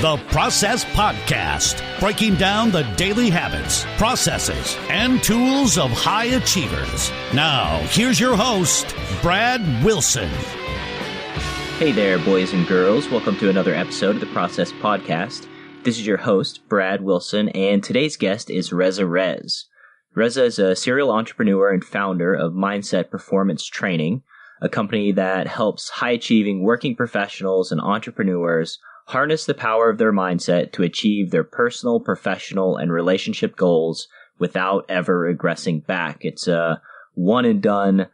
The Process Podcast, breaking down the daily habits, processes, and tools of high achievers. Now, here's your host, Brad Wilson. Hey there, boys and girls. Welcome to another episode of the Process Podcast. This is your host, Brad Wilson, and today's guest is Reza Rezz. Reza is a serial entrepreneur and founder of Mindset Performance Training, a company that helps high-achieving working professionals and entrepreneurs harness the power of their mindset to achieve their personal, professional, and relationship goals without ever regressing back. It's a one-and-done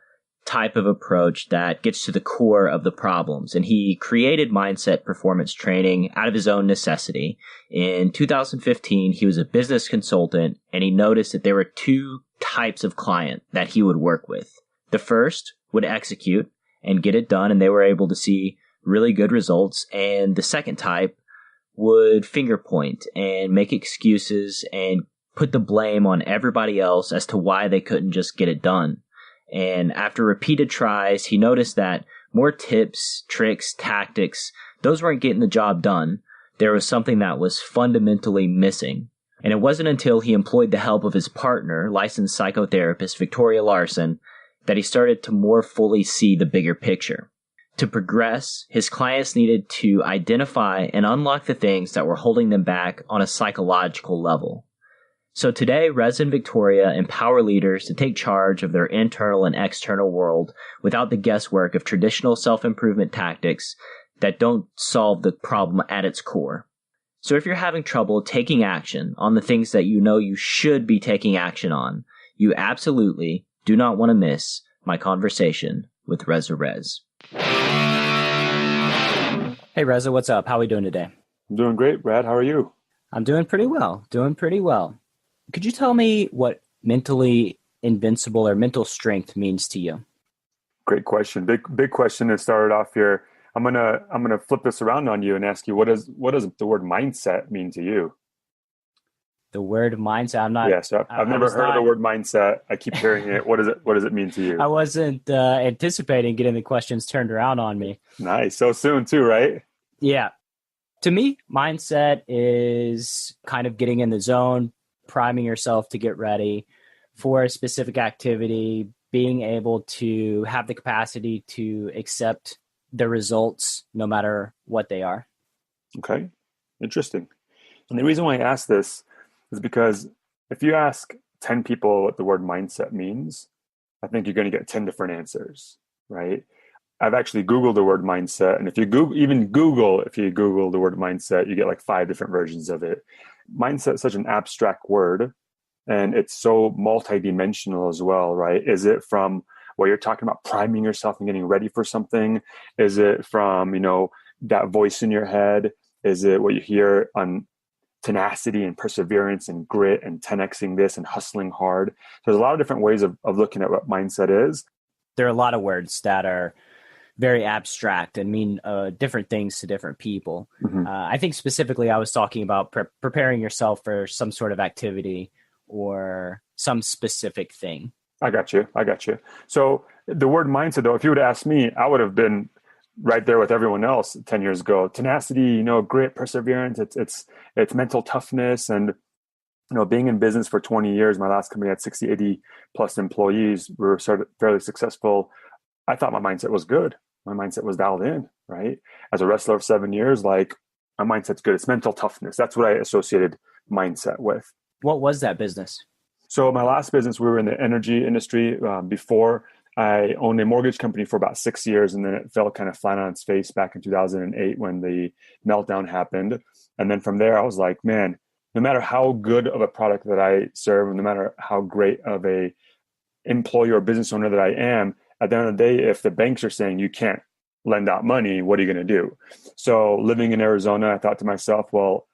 type of approach that gets to the core of the problems. And he created Mindset Performance Training out of his own necessity. In 2015, he was a business consultant, and he noticed that there were two types of client that he would work with. The first would execute and get it done, and they were able to see really good results. And the second type would finger point and make excuses and put the blame on everybody else as to why they couldn't just get it done. And after repeated tries, he noticed that more tips, tricks, tactics, those weren't getting the job done. There was something that was fundamentally missing. And it wasn't until he employed the help of his partner, licensed psychotherapist Victoria Larson, that he started to more fully see the bigger picture. To progress, his clients needed to identify and unlock the things that were holding them back on a psychological level. So today, Reza and Victoria empower leaders to take charge of their internal and external world without the guesswork of traditional self-improvement tactics that don't solve the problem at its core. So if you're having trouble taking action on the things that you know you should be taking action on, you absolutely do not want to miss my conversation with Reza Rezz. Hey Reza, what's up? How are we doing today? I'm doing great, Brad. How are you? I'm doing pretty well. Could you tell me what mentally invincible or mental strength means to you? Great question. Big question to start off here. I'm gonna flip this around on you and ask you what does the word mindset mean to you? The word mindset. I'm not. Yes, I've never heard of the word mindset. I keep hearing it. What does it mean to you? I wasn't anticipating getting the questions turned around on me. Nice. So soon too, right? Yeah. To me, mindset is kind of getting in the zone, priming yourself to get ready for a specific activity, being able to have the capacity to accept the results no matter what they are. Okay. Interesting. And the reason why I ask this is because if you ask 10 people what the word mindset means, I think you're going to get 10 different answers, right? I've actually Googled the word mindset, and if you Google the word mindset, you get like 5 different versions of it. Mindset is such an abstract word, and it's so multidimensional as well, right? Is it from what you're talking about, priming yourself and getting ready for something? Is it from, that voice in your head? Is it what you hear on tenacity and perseverance and grit and 10xing this and hustling hard? There's a lot of different ways of looking at what mindset is. There are a lot of words that are very abstract and mean different things to different people. Mm-hmm. I think specifically I was talking about preparing yourself for some sort of activity or some specific thing. I got you. So the word mindset, though, if you would ask me, I would have been right there with everyone else 10 years ago. Tenacity, grit, perseverance, it's mental toughness. And, being in business for 20 years, my last company had 60, 80 plus employees. We were sort of fairly successful. I thought my mindset was good. My mindset was dialed in, right? As a wrestler of 7 years, my mindset's good. It's mental toughness. That's what I associated mindset with. What was that business? So my last business, we were in the energy industry. Before, I owned a mortgage company for about 6 years, and then it fell kind of flat on its face back in 2008 when the meltdown happened. And then from there, I was like, man, no matter how good of a product that I serve, no matter how great of a employee or business owner that I am, at the end of the day, if the banks are saying you can't lend out money, what are you going to do? So living in Arizona, I thought to myself, well,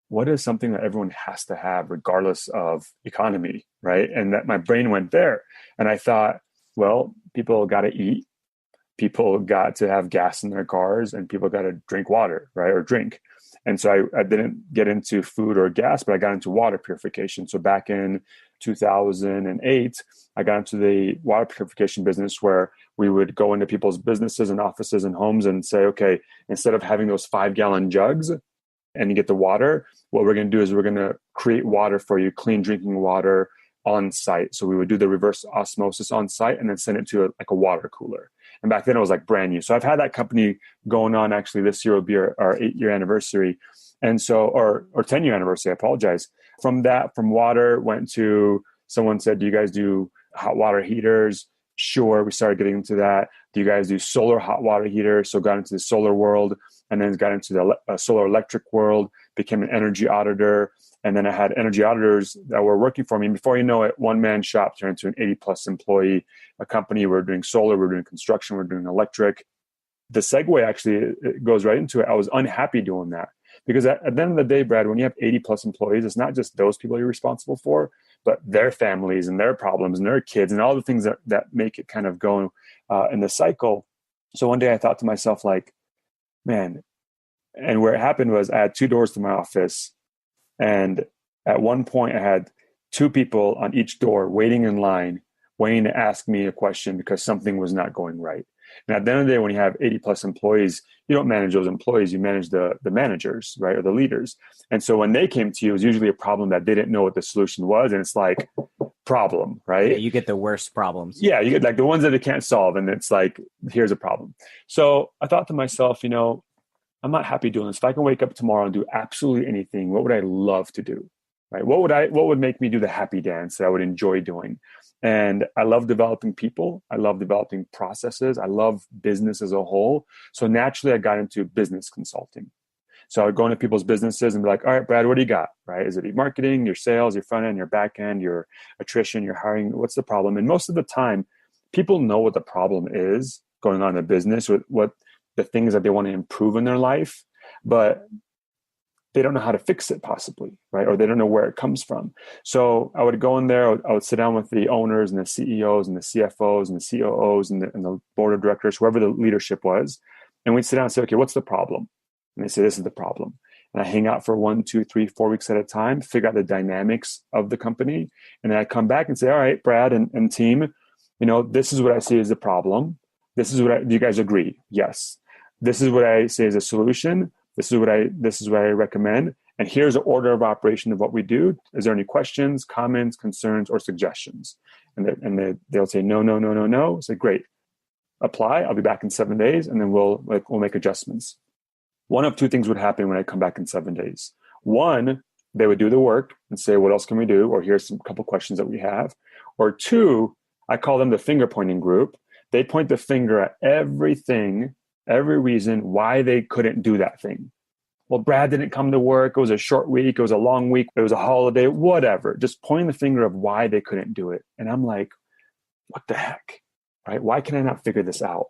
what is something that everyone has to have regardless of economy, right? And that my brain went there. And I thought, well, people got to eat, people got to have gas in their cars, and people got to drink water, right? Or drink. And so I didn't get into food or gas, but I got into water purification. So back in 2008, I got into the water purification business where we would go into people's businesses and offices and homes and say, okay, instead of having those 5-gallon jugs, and you get the water, what we're going to do is we're going to create water for you, clean drinking water on site. So we would do the reverse osmosis on site and then send it to a water cooler. And back then it was like brand new. So I've had that company going on, actually this year will be our 8-year anniversary. And so, or 10-year anniversary, I apologize. From water went to, someone said, do you guys do hot water heaters? Sure. We started getting into that. Do you guys do solar hot water heaters? So got into the solar world, and then got into the solar electric world, became an energy auditor. And then I had energy auditors that were working for me. And before you know it, one-man shop turned into an 80-plus employee, a company. We're doing solar, we're doing construction, we're doing electric. The segue actually, it goes right into it. I was unhappy doing that. Because at the end of the day, Brad, when you have 80-plus employees, it's not just those people you're responsible for, but their families and their problems and their kids and all the things that make it kind of go in the cycle. So one day I thought to myself, like, man, and where it happened was I had 2 doors to my office. And at one point I had 2 people on each door waiting in line, waiting to ask me a question because something was not going right. And at the end of the day, when you have 80-plus employees, you don't manage those employees, you manage the managers, right, or the leaders. And so when they came to you, it was usually a problem that they didn't know what the solution was. And it's like, problem, right? Yeah, you get the worst problems. Yeah, you get like the ones that they can't solve. And it's like, here's a problem. So I thought to myself, I'm not happy doing this. If I can wake up tomorrow and do absolutely anything, what would I love to do? Right? What would make me do the happy dance that I would enjoy doing? And I love developing people. I love developing processes. I love business as a whole. So naturally I got into business consulting. So I would go into people's businesses and be like, all right, Brad, what do you got? Right? Is it your marketing, your sales, your front end, your back end, your attrition, your hiring? What's the problem? And most of the time, people know what the problem is going on in the business, what the things that they want to improve in their life, but they don't know how to fix it possibly, right? Or they don't know where it comes from. So I would go in there, I would sit down with the owners and the CEOs and the CFOs and the COOs and the board of directors, whoever the leadership was. And we'd sit down and say, okay, what's the problem? And they say, this is the problem. And I hang out for 1, 2, 3, 4 weeks at a time, figure out the dynamics of the company. And then I come back and say, all right, Brad and team, this is what I see as the problem. This is do you guys agree? Yes. This is what I say is a solution. This is what I recommend. And here's an order of operation of what we do. Is there any questions, comments, concerns, or suggestions? And they'll say, no. Say, great. Apply. I'll be back in 7 days. And then we'll make adjustments. One of 2 things would happen when I come back in 7 days. One, they would do the work and say, what else can we do? Or here's a couple questions that we have. Or 2, I call them the finger pointing group. They point the finger at everything, every reason why they couldn't do that thing. Well, Brad didn't come to work. It was a short week. It was a long week. It was a holiday, whatever. Just pointing the finger of why they couldn't do it. And I'm like, what the heck, right? Why can I not figure this out?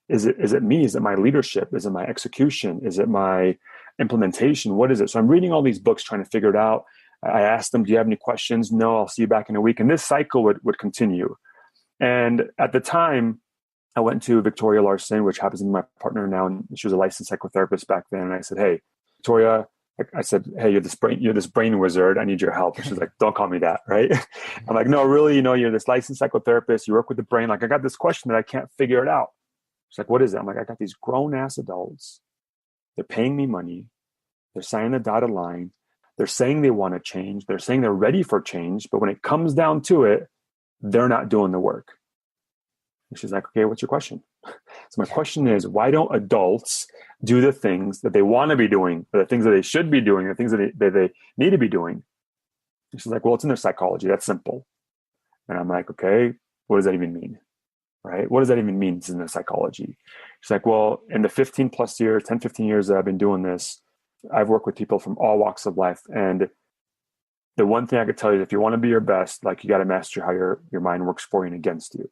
Is it me? Is it my leadership? Is it my execution? Is it my implementation? What is it? So I'm reading all these books, trying to figure it out. I asked them, do you have any questions? No, I'll see you back in a week. And this cycle would continue. And at the time, I went to Victoria Larson, which happens to be my partner now, and she was a licensed psychotherapist back then. And I said, hey, Victoria, I said, hey, you're this brain wizard. I need your help. And she's like, don't call me that, right? I'm like, no, really, you're this licensed psychotherapist. You work with the brain. Like, I got this question that I can't figure it out. She's like, what is it? I'm like, I got these grown-ass adults. They're paying me money. They're signing a dotted line. They're saying they want to change. They're saying they're ready for change. But when it comes down to it, they're not doing the work. And she's like, okay, what's your question? So my question is, why don't adults do the things that they want to be doing, or the things that they should be doing, the things that they need to be doing? And she's like, well, it's in their psychology. That's simple. And I'm like, okay, what does that even mean? Right? What does that even mean? It's in their psychology. She's like, well, in the 10, 15 years that I've been doing this, I've worked with people from all walks of life. And the one thing I could tell you is if you want to be your best, like, you got to master how your mind works for you and against you.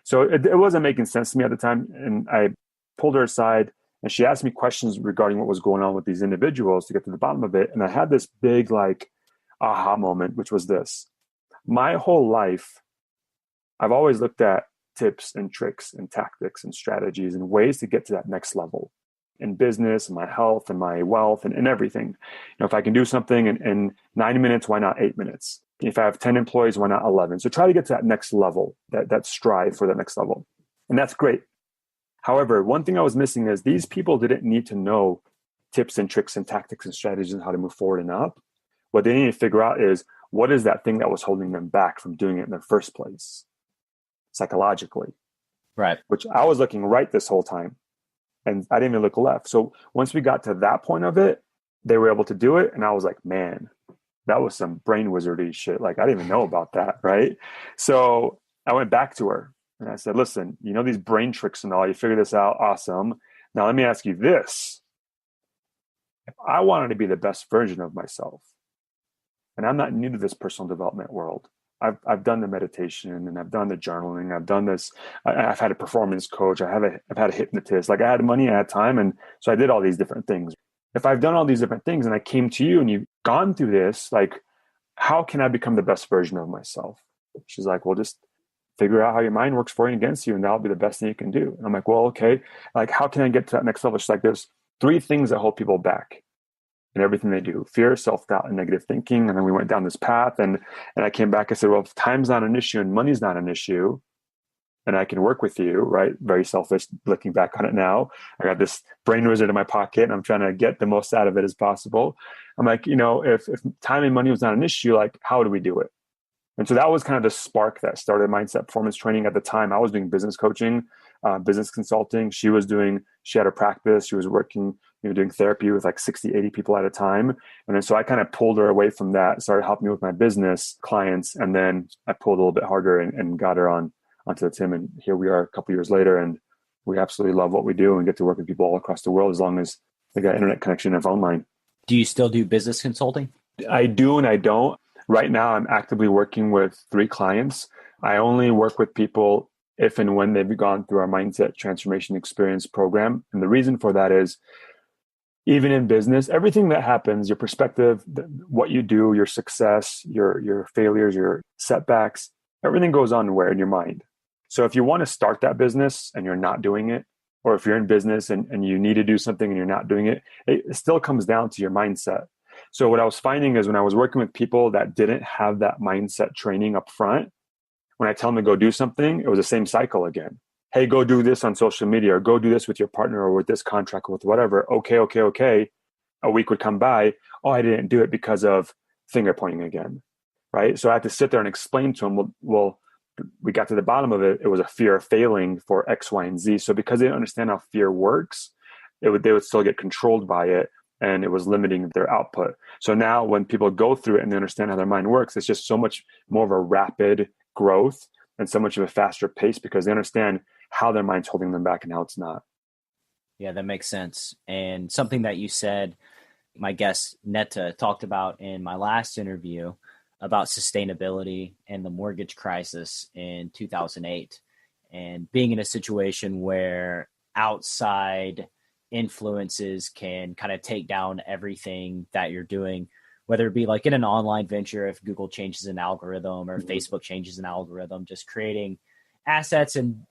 So it wasn't making sense to me at the time. And I pulled her aside and she asked me questions regarding what was going on with these individuals to get to the bottom of it. And I had this big aha moment, which was this. My whole life, I've always looked at tips and tricks and tactics and strategies and ways to get to that next level in business and my health and my wealth and everything. If I can do something in 90 minutes, why not 8 minutes? If I have 10 employees, why not 11? So try to get to that next level, that strive for that next level. And that's great. However, one thing I was missing is these people didn't need to know tips and tricks and tactics and strategies on how to move forward and up. What they need to figure out is, what is that thing that was holding them back from doing it in the first place, psychologically? Right. Which I was looking right this whole time, and I didn't even look left. So once we got to that point of it, they were able to do it. And I was like, man, that was some brain wizardy shit. Like, I didn't even know about that. Right. So I went back to her and I said, listen, you know, these brain tricks and all, you figure this out. Awesome. Now let me ask you this. If I wanted to be the best version of myself, and I'm not new to this personal development world, I've done the meditation and I've done the journaling. I've done this. I've had a performance coach. I've had a hypnotist. Like, I had money, I had time. And so I did all these different things. If I've done all these different things and I came to you and you've gone through this, like, how can I become the best version of myself? She's like, well, just figure out how your mind works for you and against you, and that'll be the best thing you can do. And I'm like, well, okay. Like, how can I get to that next level? She's like, there's 3 things that hold people back in everything they do: fear, self-doubt, and negative thinking. And then we went down this path, and I came back and said, well, if time's not an issue and money's not an issue, and I can work with you, right? Very selfish looking back on it now. I got this brain wizard in my pocket and I'm trying to get the most out of it as possible. I'm like, you know, if time and money was not an issue, like, how do we do it? And so that was kind of the spark that started mindset performance training. At the time, I was doing business coaching, business consulting. She had a practice. She was working, doing therapy with like 60, 80 people at a time. And then so I kind of pulled her away from that, started helping me with my business clients. And then I pulled a little bit harder and got her onto the team. And here we are a couple years later, and we absolutely love what we do and get to work with people all across the world, as long as they got internet connection and phone line. Do you still do business consulting? I do and I don't. Right now, I'm actively working with 3 clients. I only work with people if and when they've gone through our Mindset Transformation Experience program. And the reason for that is, even in business, everything that happens, your perspective, what you do, your success, your failures, your setbacks, everything goes on where? In your mind. So if you want to start that business and you're not doing it, or if you're in business and you need to do something and you're not doing it, it still comes down to your mindset. So what I was finding is, when I was working with people that didn't have that mindset training up front, when I tell them to go do something, it was the same cycle again. Hey, go do this on social media, or go do this with your partner, or with this contract, or with whatever. Okay. A week would come by. Oh, I didn't do it because of finger pointing again, right? So I had to sit there and explain to them, well, we got to the bottom of it. It was a fear of failing for X, Y, and Z. So because they didn't understand how fear works, they would still get controlled by it, and it was limiting their output. So now when people go through it and they understand how their mind works, it's just so much more of a rapid growth and so much of a faster pace, because they understand how their mind's holding them back and how it's not. Yeah, that makes sense. And something that you said, my guest Netta talked about in my last interview about sustainability and the mortgage crisis in 2008, and being in a situation where outside influences can kind of take down everything that you're doing, whether it be like in an online venture, if Google changes an algorithm, or Facebook changes an algorithm, just creating assets and,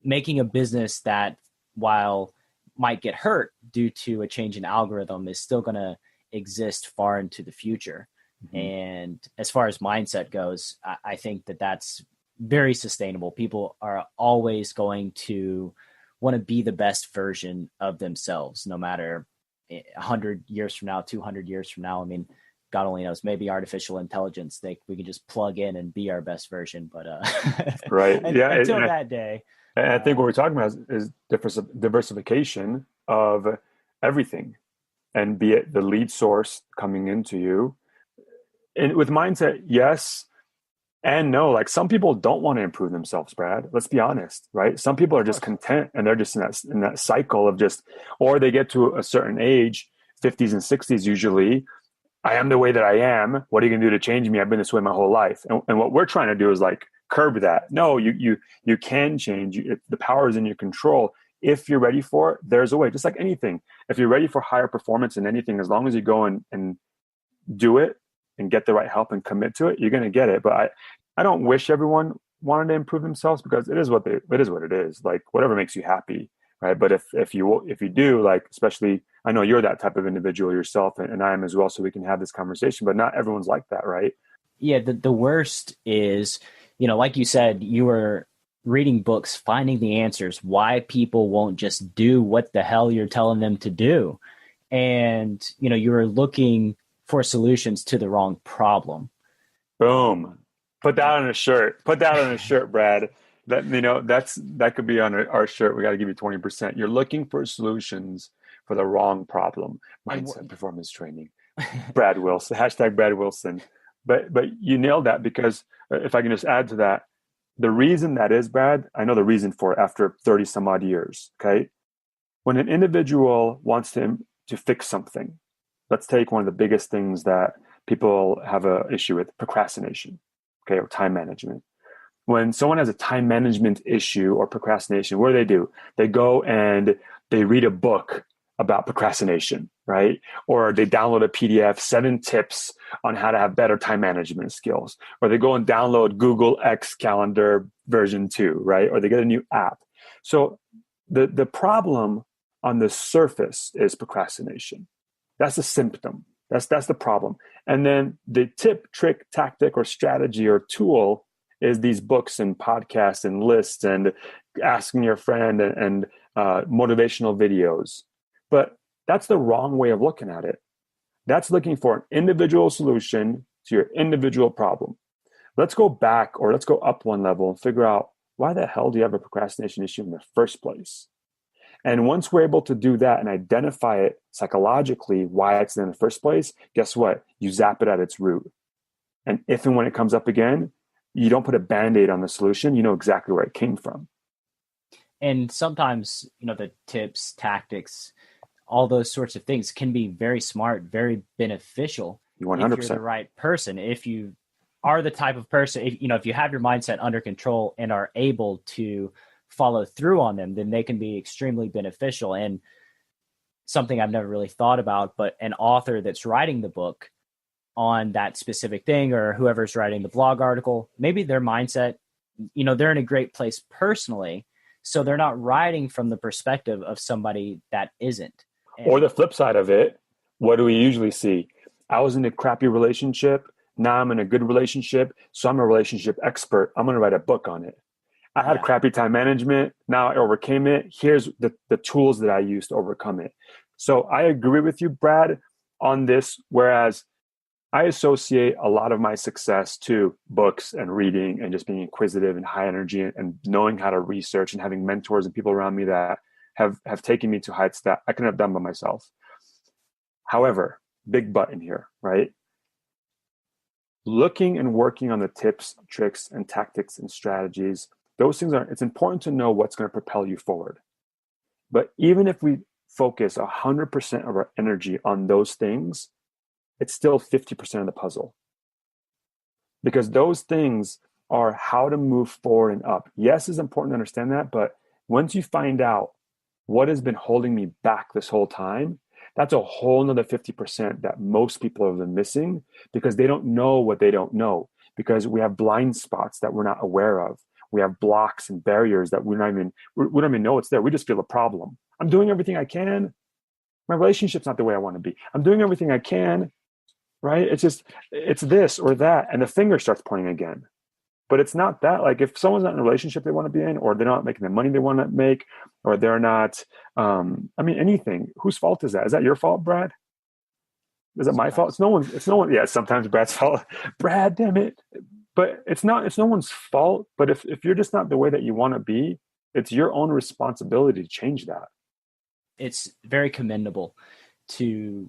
making a business that, while might get hurt due to a change in algorithm, is still going to exist far into the future. Mm-hmm. And as far as mindset goes, I think that that's very sustainable. People are always going to want to be the best version of themselves, no matter 100 years from now, 200 years from now. I mean, God only knows, maybe artificial intelligence, we can just plug in and be our best version. But right. Yeah. Until that day. I think what we're talking about is diversification of everything, and be it the lead source coming into you. And with mindset, yes and no. Like, some people don't want to improve themselves, Brad. Let's be honest, right? Some people are just content, and they're just in that cycle of or they get to a certain age, 50s and 60s usually. I am the way that I am. What are you going to do to change me? I've been this way my whole life. And what we're trying to do is curb that. No, you can change. The power is in your control. If you're ready for it, there's a way. Just like anything. If you're ready for higher performance in anything, as long as you go and do it and get the right help and commit to it, you're going to get it. But I don't wish everyone wanted to improve themselves, because it is what it is. Like, whatever makes you happy, right? But if you do, especially, I know you're that type of individual yourself, and I am as well, so we can have this conversation, but not everyone's like that, right? Yeah, the worst is, like you said, you were reading books, finding the answers, why people won't just do what the hell you're telling them to do. and, you're looking for solutions to the wrong problem. Boom. Put that on a shirt. Put that on a shirt, Brad. That could be on our shirt. We got to give you 20%. You're looking for solutions for the wrong problem. Mindset performance training. Brad Wilson, hashtag Brad Wilson. But you nailed that, because if I can just add to that, the reason that is, Brad, I know the reason for it after 30 some odd years. Okay. When an individual wants to fix something, let's take one of the biggest things that people have an issue with, procrastination, okay, or time management. When someone has a time management issue or procrastination, what do? They go and they read a book about procrastination, right? Or they download a PDF, 7 tips on how to have better time management skills. Or they go and download Google X Calendar version 2, right? Or they get a new app. So the problem on the surface is procrastination. That's a symptom. That's the problem. And then the tip, trick, tactic, or strategy or tool is these books and podcasts and lists and asking your friend and motivational videos. But that's the wrong way of looking at it. That's looking for an individual solution to your individual problem. Let's go back, or let's go up one level and figure out, why the hell do you have a procrastination issue in the first place? And once we're able to do that and identify it psychologically, why it's in the first place, guess what? You zap it at its root. And if and when it comes up again, you don't put a Band-Aid on the solution. You know exactly where it came from. And sometimes, the tips, tactics, all those sorts of things can be very smart, very beneficial 100%. if you're the right person. If you are the type of person, if you have your mindset under control and are able to follow through on them, then they can be extremely beneficial. And something I've never really thought about, but an author that's writing the book on that specific thing, or whoever's writing the blog article, maybe their mindset, they're in a great place personally. So they're not writing from the perspective of somebody that isn't. Or the flip side of it, what do we usually see? I was in a crappy relationship. Now I'm in a good relationship. So I'm a relationship expert. I'm going to write a book on it. I had crappy time management. Now I overcame it. Here's the tools that I used to overcome it. So I agree with you, Brad, on this. Whereas I associate a lot of my success to books and reading and just being inquisitive and high energy and knowing how to research and having mentors and people around me that have taken me to heights that I couldn't have done by myself. However, big but in here, right? Looking and working on the tips, tricks, and tactics and strategies, those things it's important to know what's going to propel you forward. But even if we focus 100% of our energy on those things, it's still 50% of the puzzle. Because those things are how to move forward and up. Yes, it's important to understand that, but once you find out what has been holding me back this whole time, that's a whole nother 50% that most people have been missing, because they don't know what they don't know, because we have blind spots that we're not aware of. We have blocks and barriers that we don't even know it's there. We just feel a problem. I'm doing everything I can. My relationship's not the way I want to be. I'm doing everything I can, right? It's this or that. And the finger starts pointing again. But it's not that. Like, if someone's not in a relationship they want to be in, or they're not making the money they want to make, or they're not, anything. Whose fault is that? Is that your fault, Brad? Is it my fault? It's no one. Yeah, sometimes Brad's fault. Brad, damn it. But it's no one's fault. But if you're just not the way that you want to be, it's your own responsibility to change that. It's very commendable to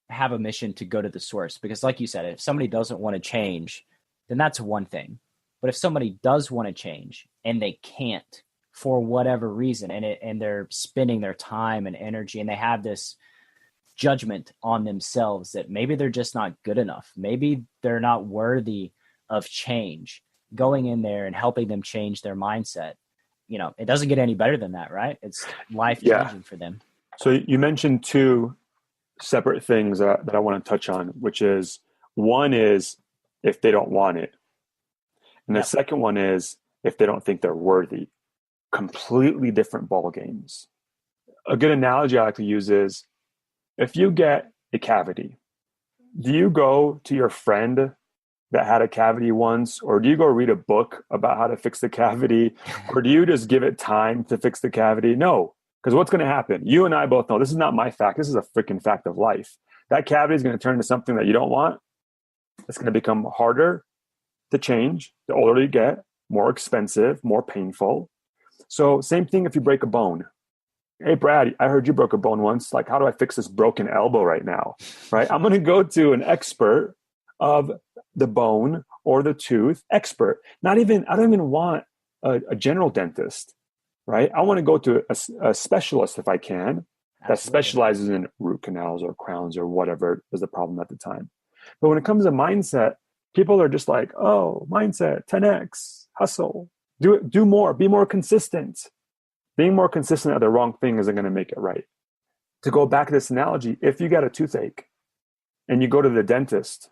have a mission to go to the source, because like you said, if somebody doesn't want to change, then that's one thing. But if somebody does want to change and they can't for whatever reason, and they're spending their time and energy, and they have this judgment on themselves that maybe they're just not good enough, maybe they're not worthy of change, going in there and helping them change their mindset, it doesn't get any better than that, right? It's life-changing for them. So you mentioned 2 separate things that I want to touch on, which is, one is if they don't want it. And the second one is if they don't think they're worthy. Completely different ball games. A good analogy I like to use is, if you get a cavity, do you go to your friend that had a cavity once, or do you go read a book about how to fix the cavity, or do you just give it time to fix the cavity? No, Because what's going to happen? You and I both know this is not my fact. This is a freaking fact of life. That cavity is going to turn into something that you don't want. It's going to become harder to change the older you get, more expensive, more painful. So same thing if you break a bone. Hey, Brad, I heard you broke a bone once. Like, how do I fix this broken elbow right now? Right? I'm going to go to an expert of the bone or the tooth expert. I don't even want a general dentist, right? I want to go to a specialist if I can that specializes in root canals or crowns or whatever is the problem at the time. But when it comes to mindset, people are just like, oh, mindset, 10x, hustle, do more, be more consistent. Being more consistent at the wrong thing isn't going to make it right. To go back to this analogy, if you got a toothache and you go to the dentist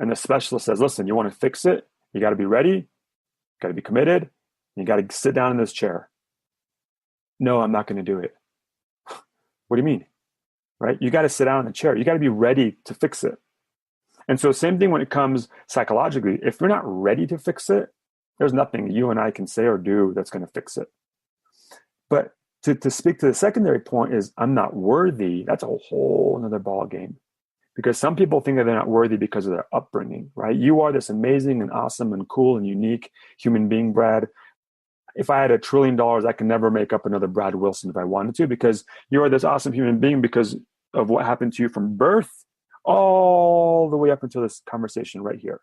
and the specialist says, listen, you want to fix it? You got to be ready, you got to be committed, you got to sit down in this chair. No, I'm not going to do it. What do you mean? Right? You got to sit down in the chair. You got to be ready to fix it. And so same thing when it comes psychologically. If you're not ready to fix it, there's nothing you and I can say or do that's going to fix it. But to speak to the secondary point is I'm not worthy. That's a whole another ball game. Because some people think that they're not worthy because of their upbringing, right? You are this amazing and awesome and cool and unique human being, Brad. If I had $1 trillion, I could never make up another Brad Wilson if I wanted to, because you are this awesome human being because of what happened to you from birth all the way up until this conversation right here.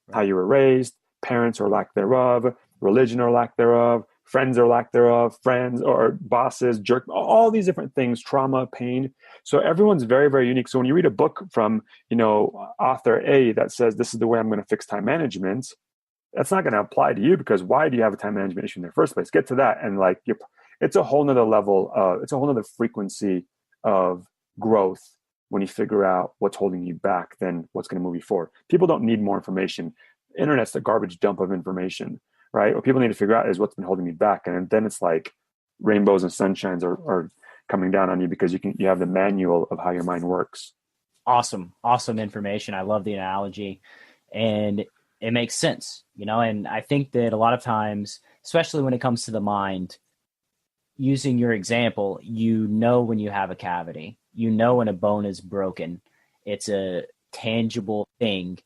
Right. How you were raised, parents or lack thereof, religion or lack thereof, friends or lack thereof, friends or bosses, jerk, all these different things, trauma, pain. So everyone's very, very unique. So when you read a book from, author A that says, this is the way I'm going to fix time management, that's not going to apply to you, because why do you have a time management issue in the first place? Get to that. And it's a whole nother level it's a whole nother frequency of growth when you figure out what's holding you back than what's going to move you forward. People don't need more information. Internet's a garbage dump of information, right? What people need to figure out is what's been holding me back. And then it's like rainbows and sunshines are coming down on you because you have the manual of how your mind works. Awesome information. I love the analogy, and it makes sense, and I think that a lot of times, especially when it comes to the mind, using your example, when you have a cavity, when a bone is broken, it's a tangible thing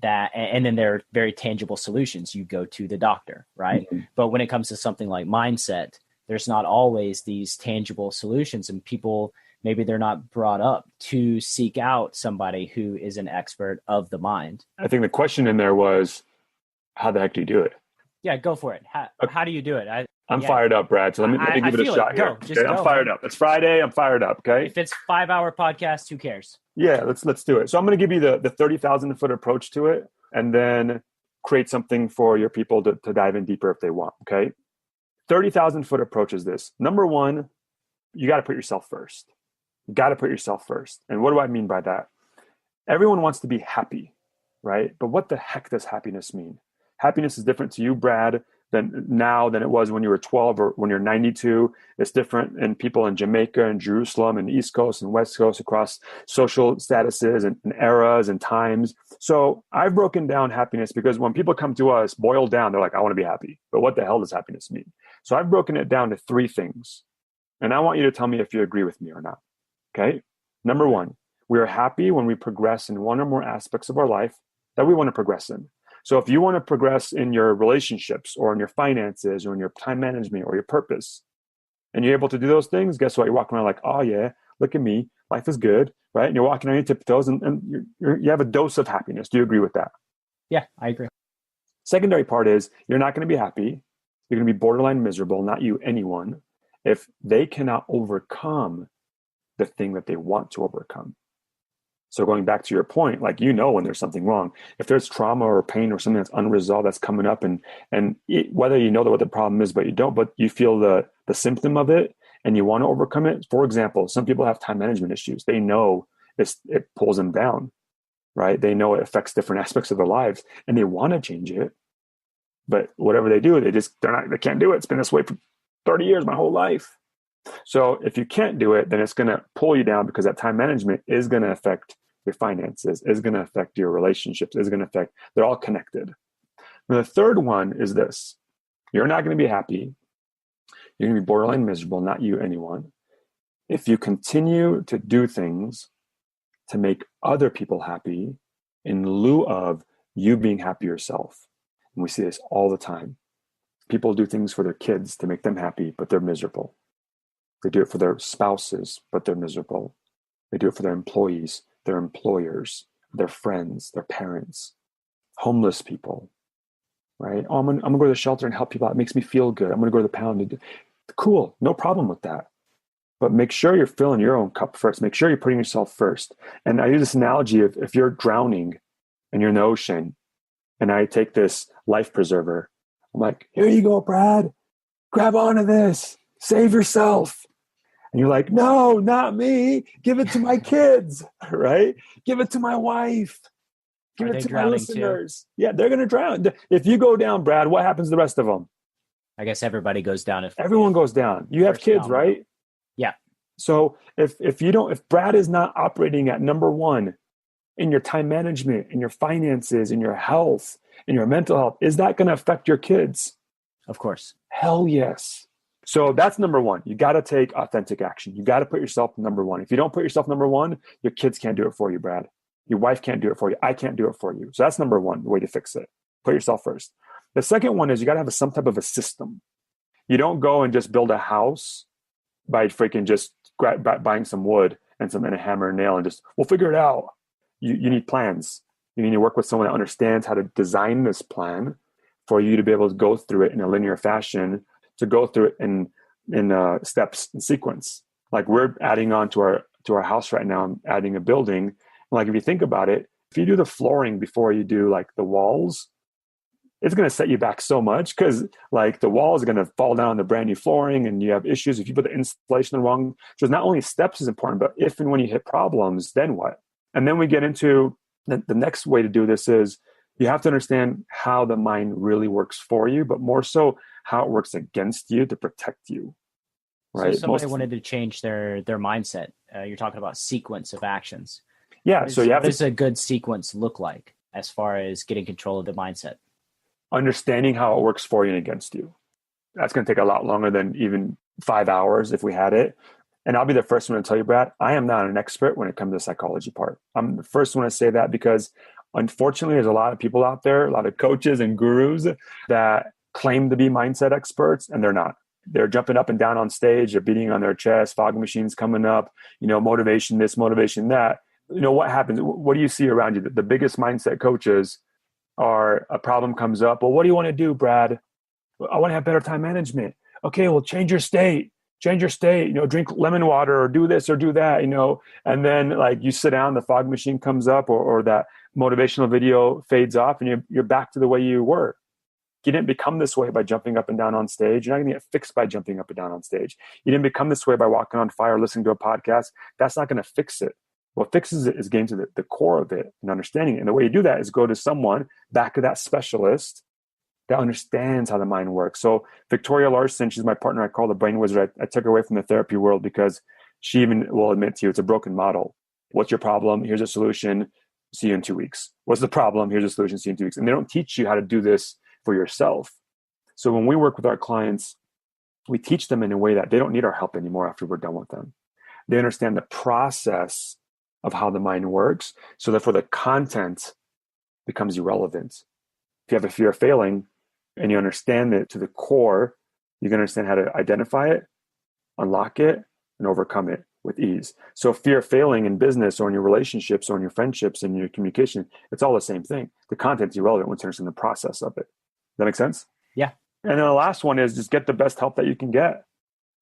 and then there are very tangible solutions. You go to the doctor, right? Mm-hmm. But when it comes to something like mindset, there's not always these tangible solutions, and people, maybe they're not brought up to seek out somebody who is an expert of the mind. I think the question in there was, how the heck do you do it? Yeah, go for it. How do you do it? I'm fired up, Brad. So let me give it a shot here. Okay? I'm fired up. It's Friday. I'm fired up. Okay. If it's 5-hour podcast, who cares? Yeah, let's do it. So I'm going to give you the 30,000 foot approach to it, and then create something for your people to dive in deeper if they want. Okay. 30,000 foot approach is this. Number one, you got to put yourself first. You got to put yourself first. And what do I mean by that? Everyone wants to be happy, right? But what the heck does happiness mean? Happiness is different to you, Brad, than it was when you were 12 or when you're 92. It's different in people in Jamaica and Jerusalem and East Coast and West Coast, across social statuses and eras and times. So I've broken down happiness because when people come to us, boiled down, they're like, I want to be happy. But what the hell does happiness mean? So I've broken it down to 3 things. And I want you to tell me if you agree with me or not. Okay. Number one, we are happy when we progress in one or more aspects of our life that we want to progress in. So if you want to progress in your relationships or in your finances or in your time management or your purpose, and you're able to do those things, guess what? You're walking around like, oh yeah, look at me. Life is good, right? And you're walking on your tiptoes and you have a dose of happiness. Do you agree with that? Yeah, I agree. Secondary part is you're not going to be happy. You're going to be borderline miserable, not you, anyone, if they cannot overcome the thing that they want to overcome. So going back to your point, when there's something wrong, if there's trauma or pain or something that's unresolved that's coming up, and whether you know what the problem is, but you don't, but you feel the symptom of it and you want to overcome it. For example, some people have time management issues. They know it pulls them down, right? They know it affects different aspects of their lives and they want to change it. But whatever they do, they can't do it. It's been this way for 30 years, my whole life. So if you can't do it, then it's going to pull you down, because that time management is going to affect your finances, is going to affect your relationships, they're all connected. And the third one is this. You're not going to be happy. You're going to be borderline miserable, not you, anyone. if you continue to do things to make other people happy in lieu of you being happy yourself, and we see this all the time. People do things for their kids to make them happy, but they're miserable. They do it for their spouses, but they're miserable. They do it for their employees, their employers, their friends, their parents, homeless people, right? Oh, I'm gonna go to the shelter and help people out. It makes me feel good. I'm gonna go to the pound. Cool, no problem with that. But make sure you're filling your own cup first. Make sure you're putting yourself first. And I use this analogy of if you're drowning and you're in the ocean, and I take this life preserver, I'm like, here you go, Brad. Grab onto this. Save yourself. And you're like, no, not me. Give it to my kids, right? Give it to my wife. Give it to my listeners. Too? Yeah, they're going to drown. If you go down, Brad, what happens to the rest of them? I guess everybody goes down. Everyone goes down. You have kids, right? Yeah. So if Brad is not operating at number one in your time management, in your finances, in your health, in your mental health, is that going to affect your kids? Of course. Hell yes. So that's number one. You got to take authentic action. You got to put yourself number one. If you don't put yourself number one, your kids can't do it for you, Brad. Your wife can't do it for you. I can't do it for you. So that's number one, the way to fix it. Put yourself first. The second one is you got to have some type of a system. You don't go and just build a house by freaking just buying some wood and a hammer and nail and just, we'll figure it out. You need plans. You need to work with someone that understands how to design this plan for you to be able to go through it in a linear fashion, to go through it in steps and sequence. Like we're adding on to our house right now. I'm adding a building. Like if you think about it, if you do the flooring before you do like the walls, it's going to set you back so much because like the wall is going to fall down on the brand new flooring and you have issues if you put the installation wrong. So not only steps is important, but if and when you hit problems, then what? And then we get into the next way to do this is you have to understand how the mind really works for you, but more so how it works against you to protect you. Right? So somebody wanted to change their mindset. You're talking about sequence of actions. Yeah. What does a good sequence look like as far as getting control of the mindset? Understanding how it works for you and against you. That's going to take a lot longer than even 5 hours if we had it. And I'll be the first one to tell you, Brad, I am not an expert when it comes to the psychology part. I'm the first one to say that because unfortunately, there's a lot of people out there, a lot of coaches and gurus that claim to be mindset experts and they're not. They're jumping up and down on stage, they're beating on their chest, fog machines coming up, motivation this, motivation that. What happens? What do you see around you? The biggest mindset coaches are a problem comes up. Well, what do you want to do, Brad? I want to have better time management. Okay, well, change your state, drink lemon water or do this or do that, and then like you sit down, the fog machine comes up or that motivational video fades off and you're back to the way you were. You didn't become this way by jumping up and down on stage. You're not going to get fixed by jumping up and down on stage. You didn't become this way by walking on fire, listening to a podcast. That's not going to fix it. What fixes it is getting to the core of it and understanding it. And the way you do that is go to someone, back to that specialist that understands how the mind works. So Victoria Larson, she's my partner. I call the brain wizard. I took her away from the therapy world because she even will admit to you it's a broken model. What's your problem? Here's a solution. See you in 2 weeks. What's the problem? Here's a solution. See you in 2 weeks. And they don't teach you how to do this for yourself. So when we work with our clients, we teach them in a way that they don't need our help anymore after we're done with them. They understand the process of how the mind works. So therefore the content becomes irrelevant. If you have a fear of failing and you understand it to the core, you can understand how to identify it, unlock it, and overcome it with ease. So fear of failing in business or in your relationships or in your friendships and your communication, it's all the same thing. The content's irrelevant once you understand the process of it. Does that make sense? Yeah. And then the last one is just get the best help that you can get,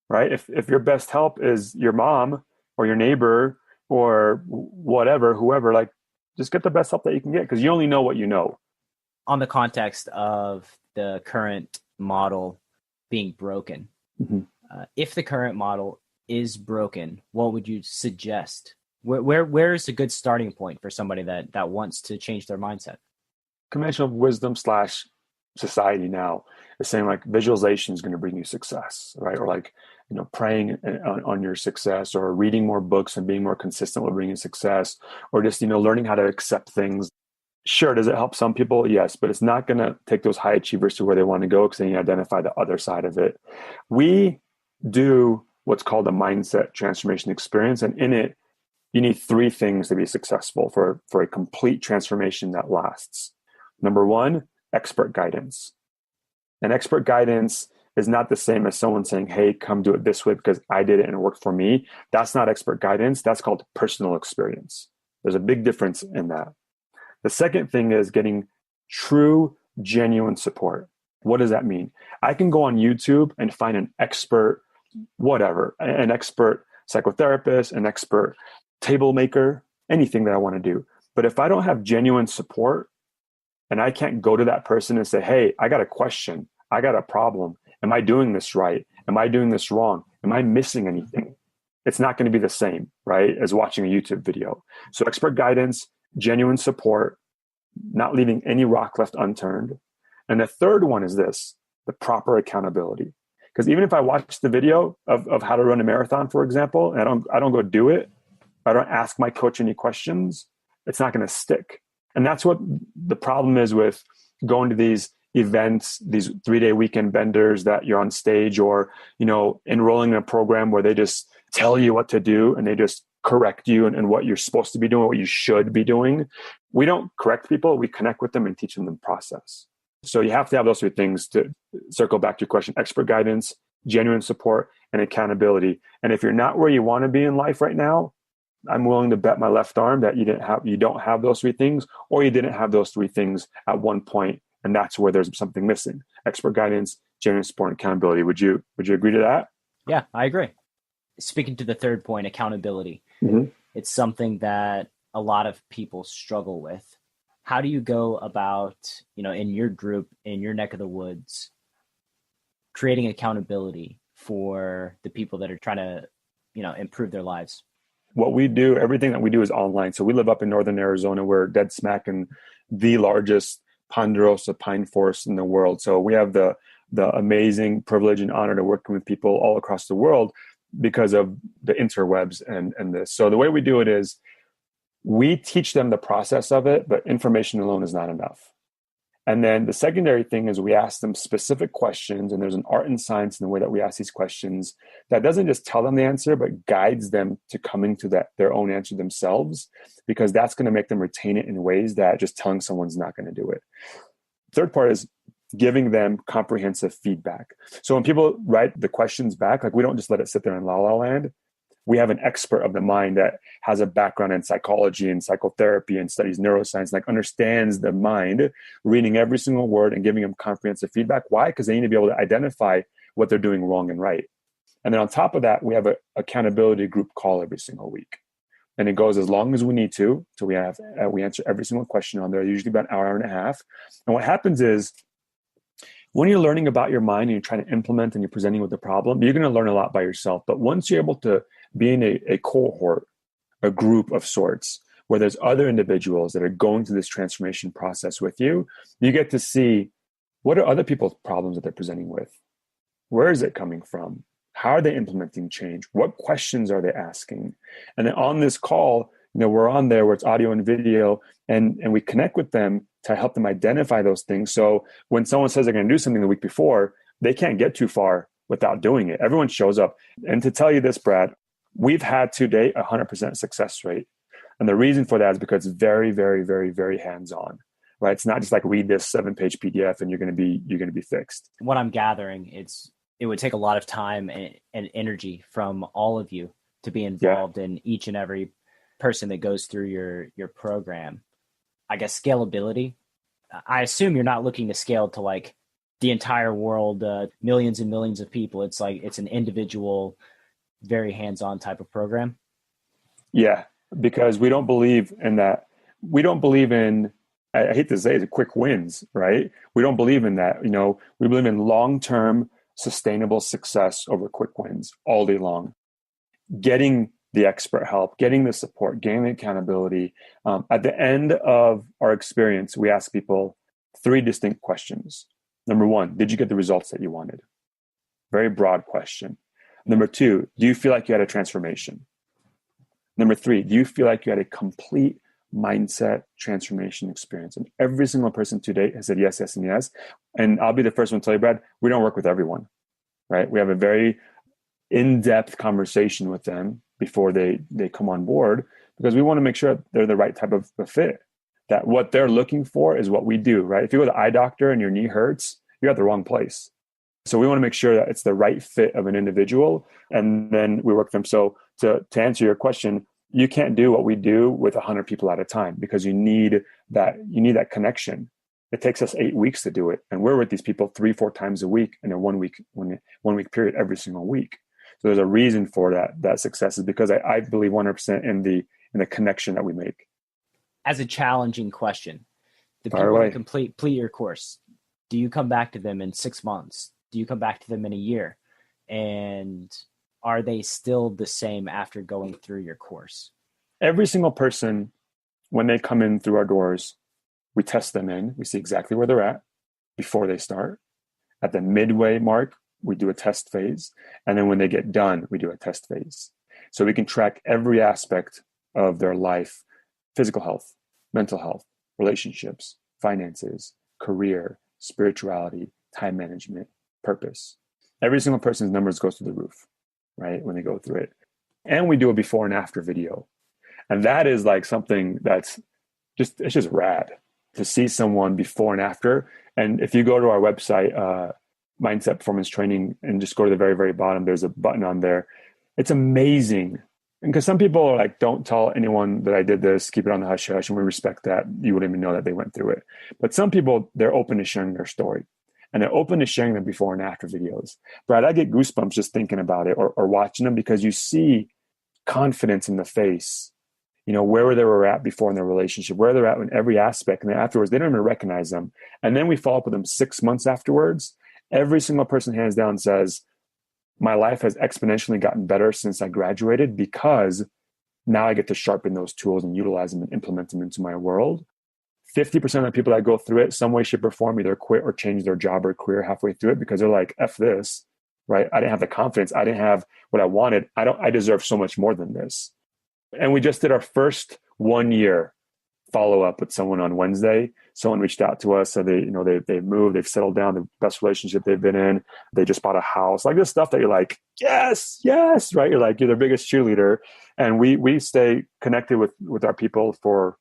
right? If your best help is your mom or your neighbor or whatever, whoever, like just get the best help that you can get because you only know what you know. On the context of the current model being broken, if the current model is broken, what would you suggest? Where is a good starting point for somebody that wants to change their mindset? Conventional wisdom / society now is saying like visualization is going to bring you success, right? Or like, praying on your success or reading more books and being more consistent will bring you success or just, learning how to accept things. Sure. Does it help some people? Yes, but it's not going to take those high achievers to where they want to go because then you identify the other side of it. We do what's called a mindset transformation experience. And in it, you need three things to be successful for a complete transformation that lasts. Number one, expert guidance. And expert guidance is not the same as someone saying, hey, come do it this way because I did it and it worked for me. That's not expert guidance. That's called personal experience. There's a big difference in that. The second thing is getting true, genuine support. What does that mean? I can go on YouTube and find an expert, whatever, an expert psychotherapist, an expert table maker, anything that I want to do. But if I don't have genuine support and I can't go to that person and say, hey, I got a question, I got a problem. Am I doing this right? Am I doing this wrong? Am I missing anything? It's not going to be the same, right, as watching a YouTube video. So expert guidance, genuine support, not leaving any rock left unturned. And the third one is this, the proper accountability. Because even if I watch the video of how to run a marathon, for example, and I don't go do it, I don't ask my coach any questions, it's not going to stick. And that's what the problem is with going to these events, these 3-day weekend benders that you're on stage, or, enrolling in a program where they just tell you what to do and they just correct you and what you're supposed to be doing, what you should be doing. We don't correct people. We connect with them and teach them the process. So you have to have those three things to circle back to your question: expert guidance, genuine support, and accountability. And if you're not where you want to be in life right now, I'm willing to bet my left arm that you don't have those three things, or you didn't have those three things at one point, and that's where there's something missing: expert guidance, genuine support, and accountability. Would you agree to that? Yeah, I agree. Speaking to the third point, accountability, it's something that a lot of people struggle with. How do you go about, in your group, in your neck of the woods, creating accountability for the people that are trying to, improve their lives? What we do, everything that we do is online. So we live up in northern Arizona. We're dead smack in the largest ponderosa pine forest in the world. So we have the amazing privilege and honor to working with people all across the world because of the interwebs and this. So the way we do it is we teach them the process of it, but information alone is not enough. And then the secondary thing is we ask them specific questions, and there's an art and science in the way that we ask these questions that doesn't just tell them the answer, but guides them to coming to their own answer themselves, because that's going to make them retain it in ways that just telling someone's not going to do it. Third part is giving them comprehensive feedback. So when people write the questions back, we don't just let it sit there in la la land. We have an expert of the mind that has a background in psychology and psychotherapy and studies neuroscience, understands the mind, reading every single word and giving them comprehensive feedback. Why? Because they need to be able to identify what they're doing wrong and right. And then on top of that, we have an accountability group call every single week. And it goes as long as we need to. So we answer every single question on there, usually about an hour and a half. And what happens is, when you're learning about your mind and you're trying to implement and you're presenting with the problem, you're going to learn a lot by yourself. But once you're able to be in a cohort, a group of sorts, where there's other individuals that are going through this transformation process with you, you get to see what are other people's problems that they're presenting with. Where is it coming from? How are they implementing change? What questions are they asking? And then on this call, we're on there where it's audio and video, and we connect with them to help them identify those things. So when someone says they're going to do something the week before, they can't get too far without doing it. Everyone shows up. And to tell you this, Brad, we've had to date 100% success rate. And the reason for that is because it's very, very, very, very hands-on, right? It's not just read this 7-page PDF and you're going to be fixed. What I'm gathering, it would take a lot of time and energy from all of you to be involved in each and every person that goes through your program. I guess scalability. I assume you're not looking to scale to the entire world, millions and millions of people. It's it's an individual, very hands-on type of program. Yeah, because we don't believe in that. We don't believe in, I hate to say it, quick wins, right? We don't believe in that. We believe in long-term sustainable success over quick wins all day long. Getting the expert help, getting the support, getting the accountability. At the end of our experience, we ask people 3 distinct questions. Number 1, did you get the results that you wanted? Very broad question. Number 2, do you feel like you had a transformation? Number 3, do you feel like you had a complete mindset transformation experience? And every single person to date has said yes, yes, and yes. And I'll be the first one to tell you, Brad, we don't work with everyone, right? We have a very in-depth conversation with them before they come on board, because we want to make sure they're the right type of fit, that what they're looking for is what we do, right? If you go to the eye doctor and your knee hurts, you're at the wrong place. So we want to make sure that it's the right fit of an individual, and then we work them. So to answer your question, you can't do what we do with 100 people at a time, because you need that connection. It takes us 8 weeks to do it, and we're with these people 3-4 times a week in a one week period every single week. So there's a reason for that success, is because I believe 100% in the connection that we make. As a challenging question, the people that complete your course, do you come back to them in 6 months? Do you come back to them in a year? And are they still the same after going through your course? Every single person, when they come in through our doors, we test them in. We see exactly where they're at before they start. At the midway mark, we do a test phase. And then when they get done, we do a test phase. So we can track every aspect of their life: physical health, mental health, relationships, finances, career, spirituality, time management, purpose. Every single person's numbers goes through the roof, right? When they go through it. And we do a before and after video. And that is like something it's just rad to see someone before and after. And if you go to our website, Mindset Performance Training, and just go to the very, very bottom, there's a button on there. It's amazing. And because some people are like, don't tell anyone that I did this, keep it on the hush hush. And we respect that. You wouldn't even know that they went through it. But some people, they're open to sharing their story. And they're open to sharing them before and after videos. Brad, I get goosebumps just thinking about it or watching them, because you see confidence in the face, where they were at before in their relationship, where they're at in every aspect. And then afterwards, they don't even recognize them. And then we follow up with them 6 months afterwards. Every single person, hands down, says, my life has exponentially gotten better since I graduated, because now I get to sharpen those tools and utilize them and implement them into my world. 50% of the people that go through it, some way, shape, or form, either quit or change their job or career halfway through it, because they're like, F this, right? I didn't have the confidence. I didn't have what I wanted. I deserve so much more than this. And we just did our first 1 year follow-up with someone on Wednesday. Someone reached out to us, said they've moved, they've settled down, the best relationship they've been in. They just bought a house, like this stuff that you're like, yes, right? You're like, you're their biggest cheerleader. And we stay connected with our people for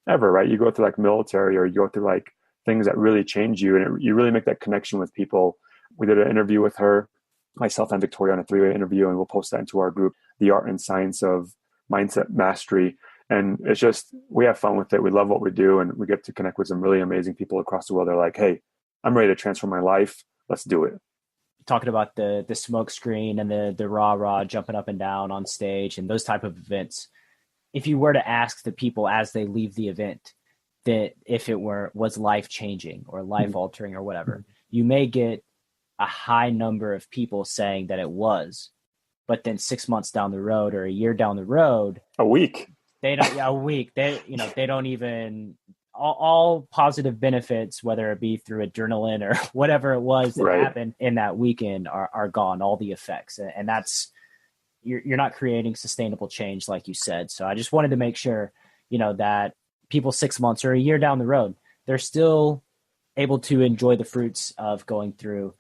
ever, right? You go through like military, or you go through like things that really change you, and you really make that connection with people. We did an interview with her, myself and Victoria, on a 3-way interview, and we'll post that into our group, The Art and Science of Mindset Mastery. And it's just, we have fun with it. We love what we do, and we get to connect with some really amazing people across the world. They're like, hey, I'm ready to transform my life. Let's do it. Talking about the smoke screen and the rah jumping up and down on stage and those type of events. If you were to ask the people as they leave the event that if it was life changing or life altering or whatever, you may get a high number of people saying that it was, but then 6 months down the road or a year down the road, a week, they don't even all positive benefits, whether it be through adrenaline or whatever it was that happened in that weekend are gone, all the effects. And that's, you're not creating sustainable change, like you said. So I just wanted to make sure, that people 6 months or a year down the road, they're still able to enjoy the fruits of going through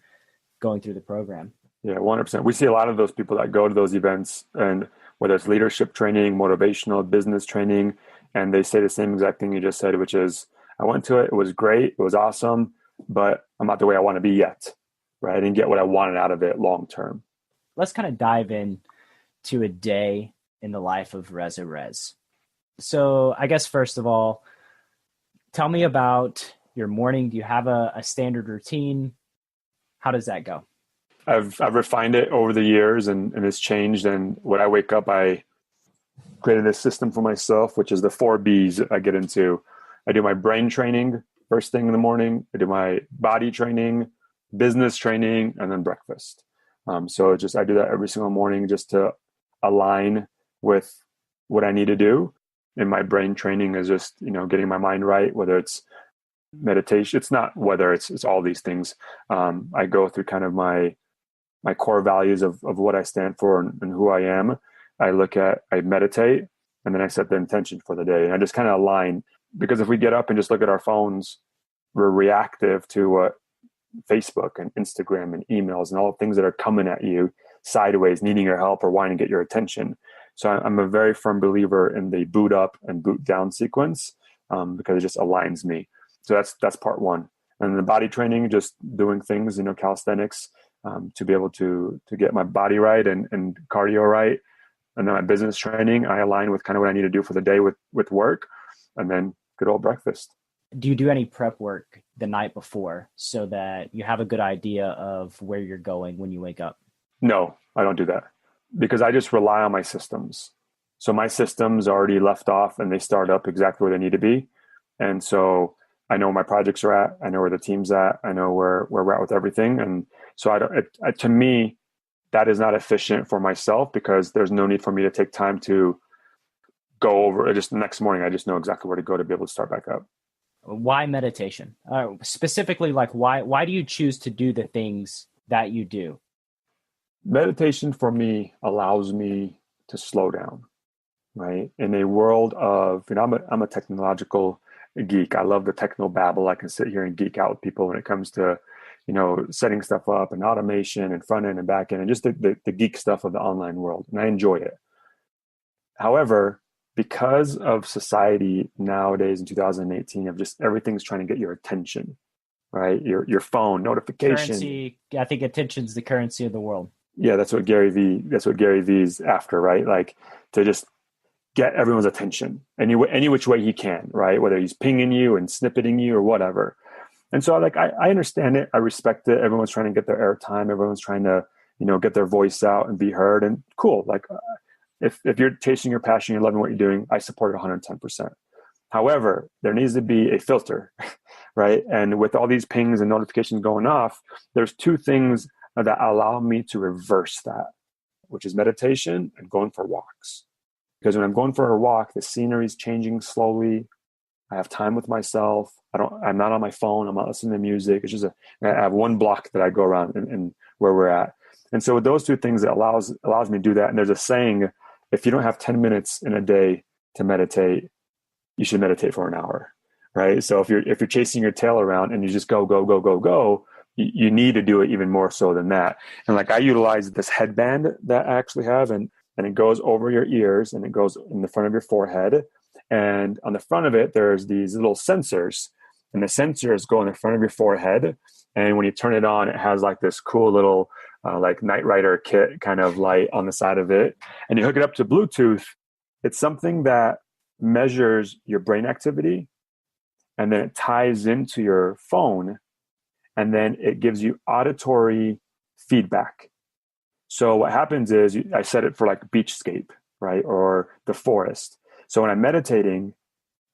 the program. Yeah, 100%. We see a lot of those people that go to those events, and whether it's leadership training, motivational, business training, and they say the same exact thing you just said, which is, I went to it, it was great, it was awesome, but I'm not the way I want to be yet, right? I didn't get what I wanted out of it long term. Let's kind of dive in to a day in the life of Reza Rezz. So I guess, first of all, tell me about your morning. Do you have a standard routine? How does that go? I've refined it over the years, and it's changed. And when I wake up, I created this system for myself, which is the 4 B's I get into. I do my brain training first thing in the morning. I do my body training, business training, and then breakfast. So I do that every single morning just to align with what I need to do. And my brain training is just, getting my mind right, whether it's meditation. It's not whether it's all these things. I go through kind of my core values of what I stand for and who I am. I meditate, and then I set the intention for the day. And I just kind of align, because if we get up and just look at our phones, we're reactive to what Facebook and Instagram and emails and all the things that are coming at you. sideways, needing your help or wanting to get your attention. So I'm a very firm believer in the boot up and boot down sequence because it just aligns me. So that's part one. And the body training, just doing things, calisthenics to be able to get my body right and cardio right. And then my business training, I align with kind of what I need to do for the day with work, and then good old breakfast. Do you do any prep work the night before so that you have a good idea of where you're going when you wake up? No, I don't do that because I just rely on my systems. So my systems are already left off and they start up exactly where they need to be. And so I know where my projects are at. I know where the team's at. I know where we're at with everything. And so to me, that is not efficient for myself because there's no need for me to take time to go over it. Just the next morning, I just know exactly where to go to be able to start back up. Why meditation? Specifically, like why do you choose to do the things that you do? Meditation for me allows me to slow down, right? In a world of, I'm a technological geek. I love the techno babble. I can sit here and geek out with people when it comes to, setting stuff up and automation and front end and back end and just the geek stuff of the online world. And I enjoy it. However, because of society nowadays in 2018 of just everything's trying to get your attention, right? Your phone notification. Currency, I think attention's the currency of the world. Yeah, that's what Gary V's after, right? Like to just get everyone's attention any which way he can, right? Whether he's pinging you and snippeting you or whatever. And so I understand it. I respect it. Everyone's trying to get their airtime. Everyone's trying to, get their voice out and be heard, and cool. Like if you're chasing your passion, you're loving what you're doing, I support it 110%. However, there needs to be a filter, right? And with all these pings and notifications going off, there's two things that allow me to reverse that, which is meditation and going for walks. Because when I'm going for a walk, the scenery is changing slowly. I have time with myself. I'm not on my phone. I'm not listening to music. It's just I have one block that I go around and where we're at. And so with those two things, it allows me to do that. And there's a saying, if you don't have 10 minutes in a day to meditate, you should meditate for an hour, right? So if you're chasing your tail around and you just go, you need to do it even more so than that. And like I utilize this headband that I actually have, and it goes over your ears and it goes in the front of your forehead. And on the front of it, there's these little sensors, and the sensors go in the front of your forehead. And when you turn it on, it has like this cool little like Knight Rider kit kind of light on the side of it. And you hook it up to Bluetooth. It's something that measures your brain activity, and then it ties into your phone, and then it gives you auditory feedback. So what happens is I set it for like beachscape, right? Or the forest. So when I'm meditating,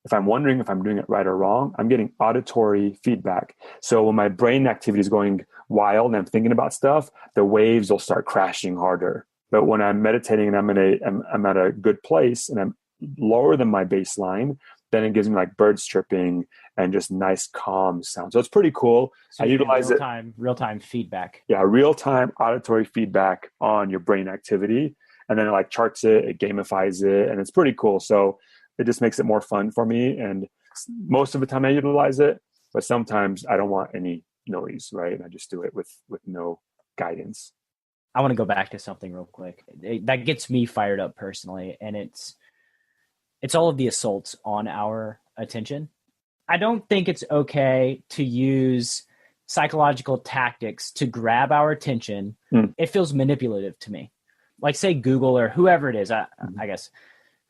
if I'm wondering if I'm doing it right or wrong, I'm getting auditory feedback. So when my brain activity is going wild and I'm thinking about stuff, the waves will start crashing harder. But when I'm meditating and I'm at a good place and I'm lower than my baseline, then it gives me like birds chirping and just nice calm sound. So it's pretty cool. So I utilize real-time feedback. Yeah, real-time auditory feedback on your brain activity. And then it like charts it gamifies it, and it's pretty cool. So it just makes it more fun for me. And most of the time I utilize it, but sometimes I don't want any noise, right? And I just do it with no guidance. I want to go back to something real quick. That gets me fired up personally, and it's all of the assaults on our attention. I don't think it's okay to use psychological tactics to grab our attention. It feels manipulative to me. Like say Google or whoever it is, I guess,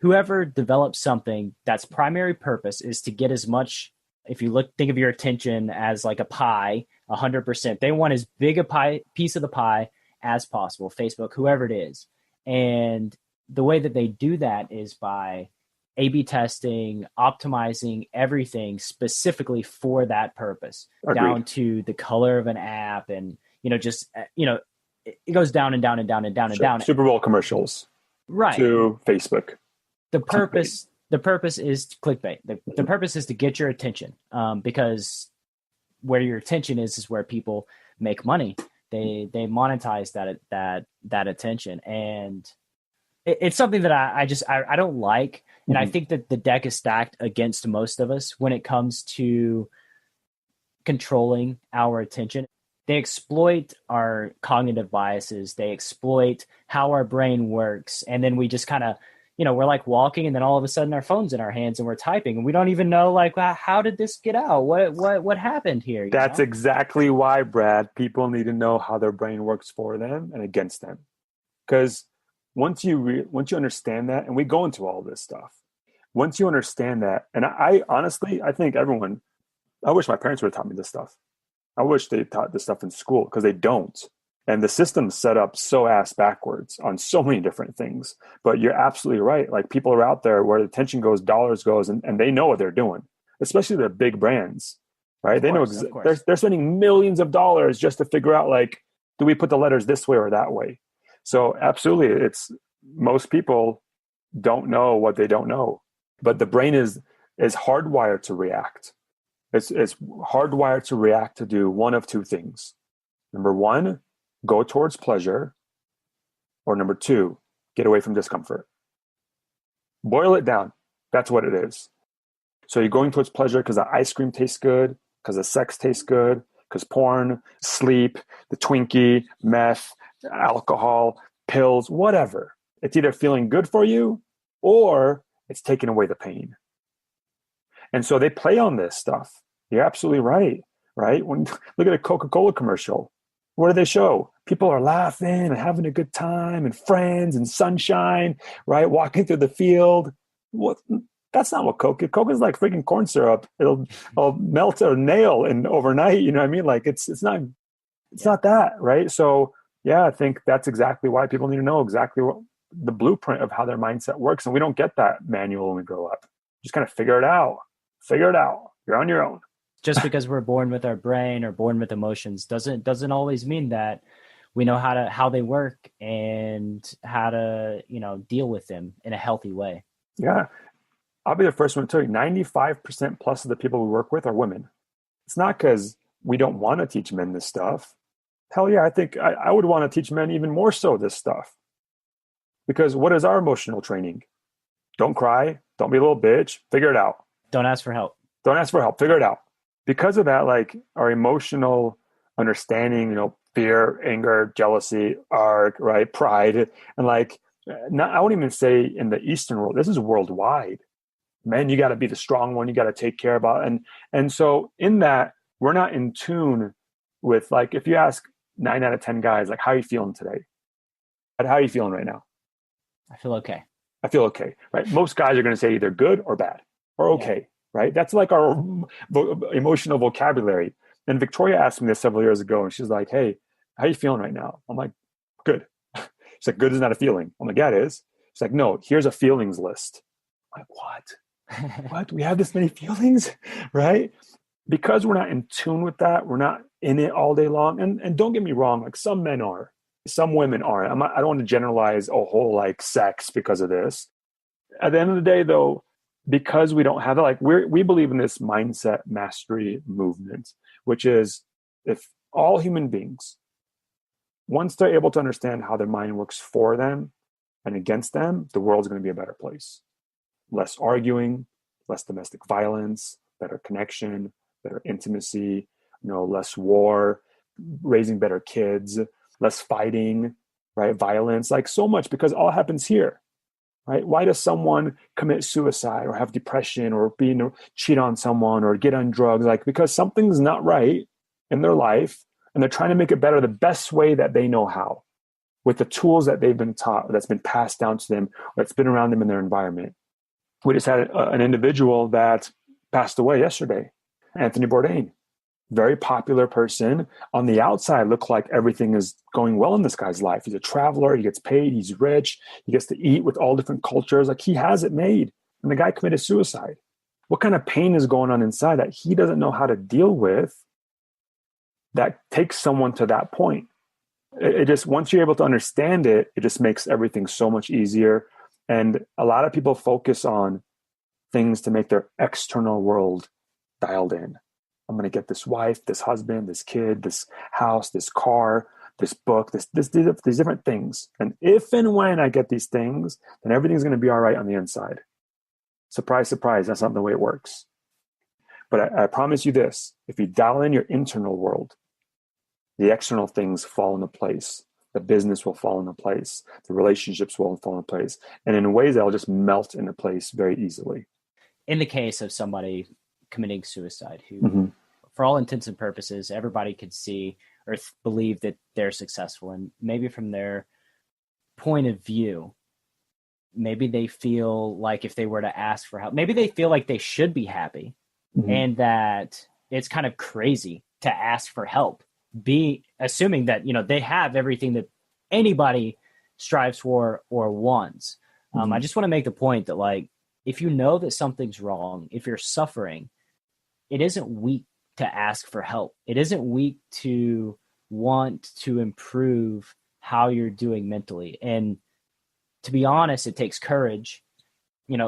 whoever develops something that's primary purpose is to get as much, if you think of your attention as like a pie, 100%, they want as big a piece of the pie as possible, Facebook, whoever it is. And the way that they do that is by A/B testing, optimizing everything specifically for that purpose. Agreed. Down to the color of an app and, it goes down and down and down and down and down. Super Bowl commercials. Right. To Facebook. The purpose is clickbait. The purpose is to get your attention, because where your attention is where people make money. They monetize that attention, and it's something that I don't like, and I think that the deck is stacked against most of us when it comes to controlling our attention. they exploit our cognitive biases. They exploit how our brain works. And then we just kind of, we're like walking, and then all of a sudden our phone's in our hands and we're typing, and we don't even know, like, how did this get out? What happened here? That's exactly why, Brad, people need to know how their brain works for them and against them. Because once you understand that, and we go into all this stuff, once you understand that, and I honestly, I think I wish my parents would have taught me this stuff. I wish they taught this stuff in school, because they don't. And the system's set up so ass backwards on so many different things. But you're absolutely right. Like, people are out there where the attention goes, dollars goes, and they know what they're doing, especially the big brands, right? They know they're spending millions of dollars just to figure out, like, do we put the letters this way or that way? So absolutely, most people don't know what they don't know. But the brain is hardwired to react. It's hardwired to react to do one of two things. Number one, go towards pleasure, or number two, get away from discomfort. Boil it down. That's what it is. So you're going towards pleasure because the ice cream tastes good, because the sex tastes good, because porn, sleep, the Twinkie, meth, alcohol, pills, whatever. It's either feeling good for you or it's taking away the pain. And so they play on this stuff. You're absolutely right? When look at a Coca-Cola commercial. What do they show? People are laughing and having a good time, and friends and sunshine, right? Walking through the field. That's not what Coke is. Coke is like freaking corn syrup. It'll melt a nail in overnight. You know what I mean? Like, it's not that, right? So yeah, I think that's exactly why people need to know exactly what the blueprint of how their mindset works. And we don't get that manual when we grow up. Just kind of figure it out. You're on your own. Just because we're born with our brain or born with emotions doesn't always mean that we know how they work and how to, deal with them in a healthy way. Yeah. I'll be the first one to tell you, 95% plus of the people we work with are women. It's not because we don't want to teach men this stuff. Hell yeah, I think I would want to teach men even more so this stuff. Because what is our emotional training? Don't cry. Don't be a little bitch. Figure it out. Don't ask for help. Figure it out. Because of that, like, our emotional understanding, fear, anger, jealousy, right, pride, and like, I won't even say in the Eastern world. This is worldwide. Men, you got to be the strong one. You got to take care about, and so in that, we're not in tune with, like, if you ask 9 out of 10 guys, like, how are you feeling today? How are you feeling right now? I feel okay. Right? Most guys are going to say either good or bad or okay. Yeah. Right? That's like our emotional vocabulary. And Victoria asked me this several years ago, and she's like, hey, how are you feeling right now? I'm like, good. She's like, good is not a feeling. I'm like, yeah, it is. She's like, no, here's a feelings list. I'm like, what? What? We have this many feelings? Right? Because we're not in tune with that. We're not in it all day long. And don't get me wrong, like, some men are. Some women aren't. I don't want to generalize a whole, like, sex because of this. At the end of the day, though, because we don't have it, like, we believe in this mindset mastery movement, which is, if all human beings, once they're able to understand how their mind works for them and against them, the world's going to be a better place. Less arguing, less domestic violence, better connection, better intimacy, less war, raising better kids, less fighting, right? Violence, like, so much, because all happens here. Right? Why does someone commit suicide or have depression or cheat on someone or get on drugs? Like, because something's not right in their life, and they're trying to make it better the best way that they know how, with the tools that they've been taught, or that's been passed down to them, or that's been around them in their environment. We just had an individual that passed away yesterday, Anthony Bourdain. Very popular person. On the outside, looked like everything is going well in this guy's life. He's a traveler. He gets paid. He's rich. He gets to eat with all different cultures. Like, he has it made. And the guy committed suicide. What kind of pain is going on inside that he doesn't know how to deal with, that takes someone to that point? It just, once you're able to understand it, it just makes everything so much easier. And a lot of people focus on things to make their external world dialed in. I'm going to get this wife, this husband, this kid, this house, this car, this book, these different things. And if and when I get these things, then everything's going to be all right on the inside. Surprise, surprise, that's not the way it works. But I promise you this, if you dial in your internal world, the external things fall into place. The business will fall into place. The relationships will fall into place. And in ways that'll just melt into place very easily. In the case of somebody committing suicide who, for all intents and purposes, everybody could see or believe that they're successful. And maybe from their point of view, maybe they feel like if they were to ask for help, maybe they feel like they should be happy and that it's kind of crazy to ask for help, assuming that, they have everything that anybody strives for or wants. I just want to make the point that, like, if you know that something's wrong, if you're suffering, it isn't weak to ask for help. It isn't weak to want to improve how you're doing mentally. And to be honest, it takes courage.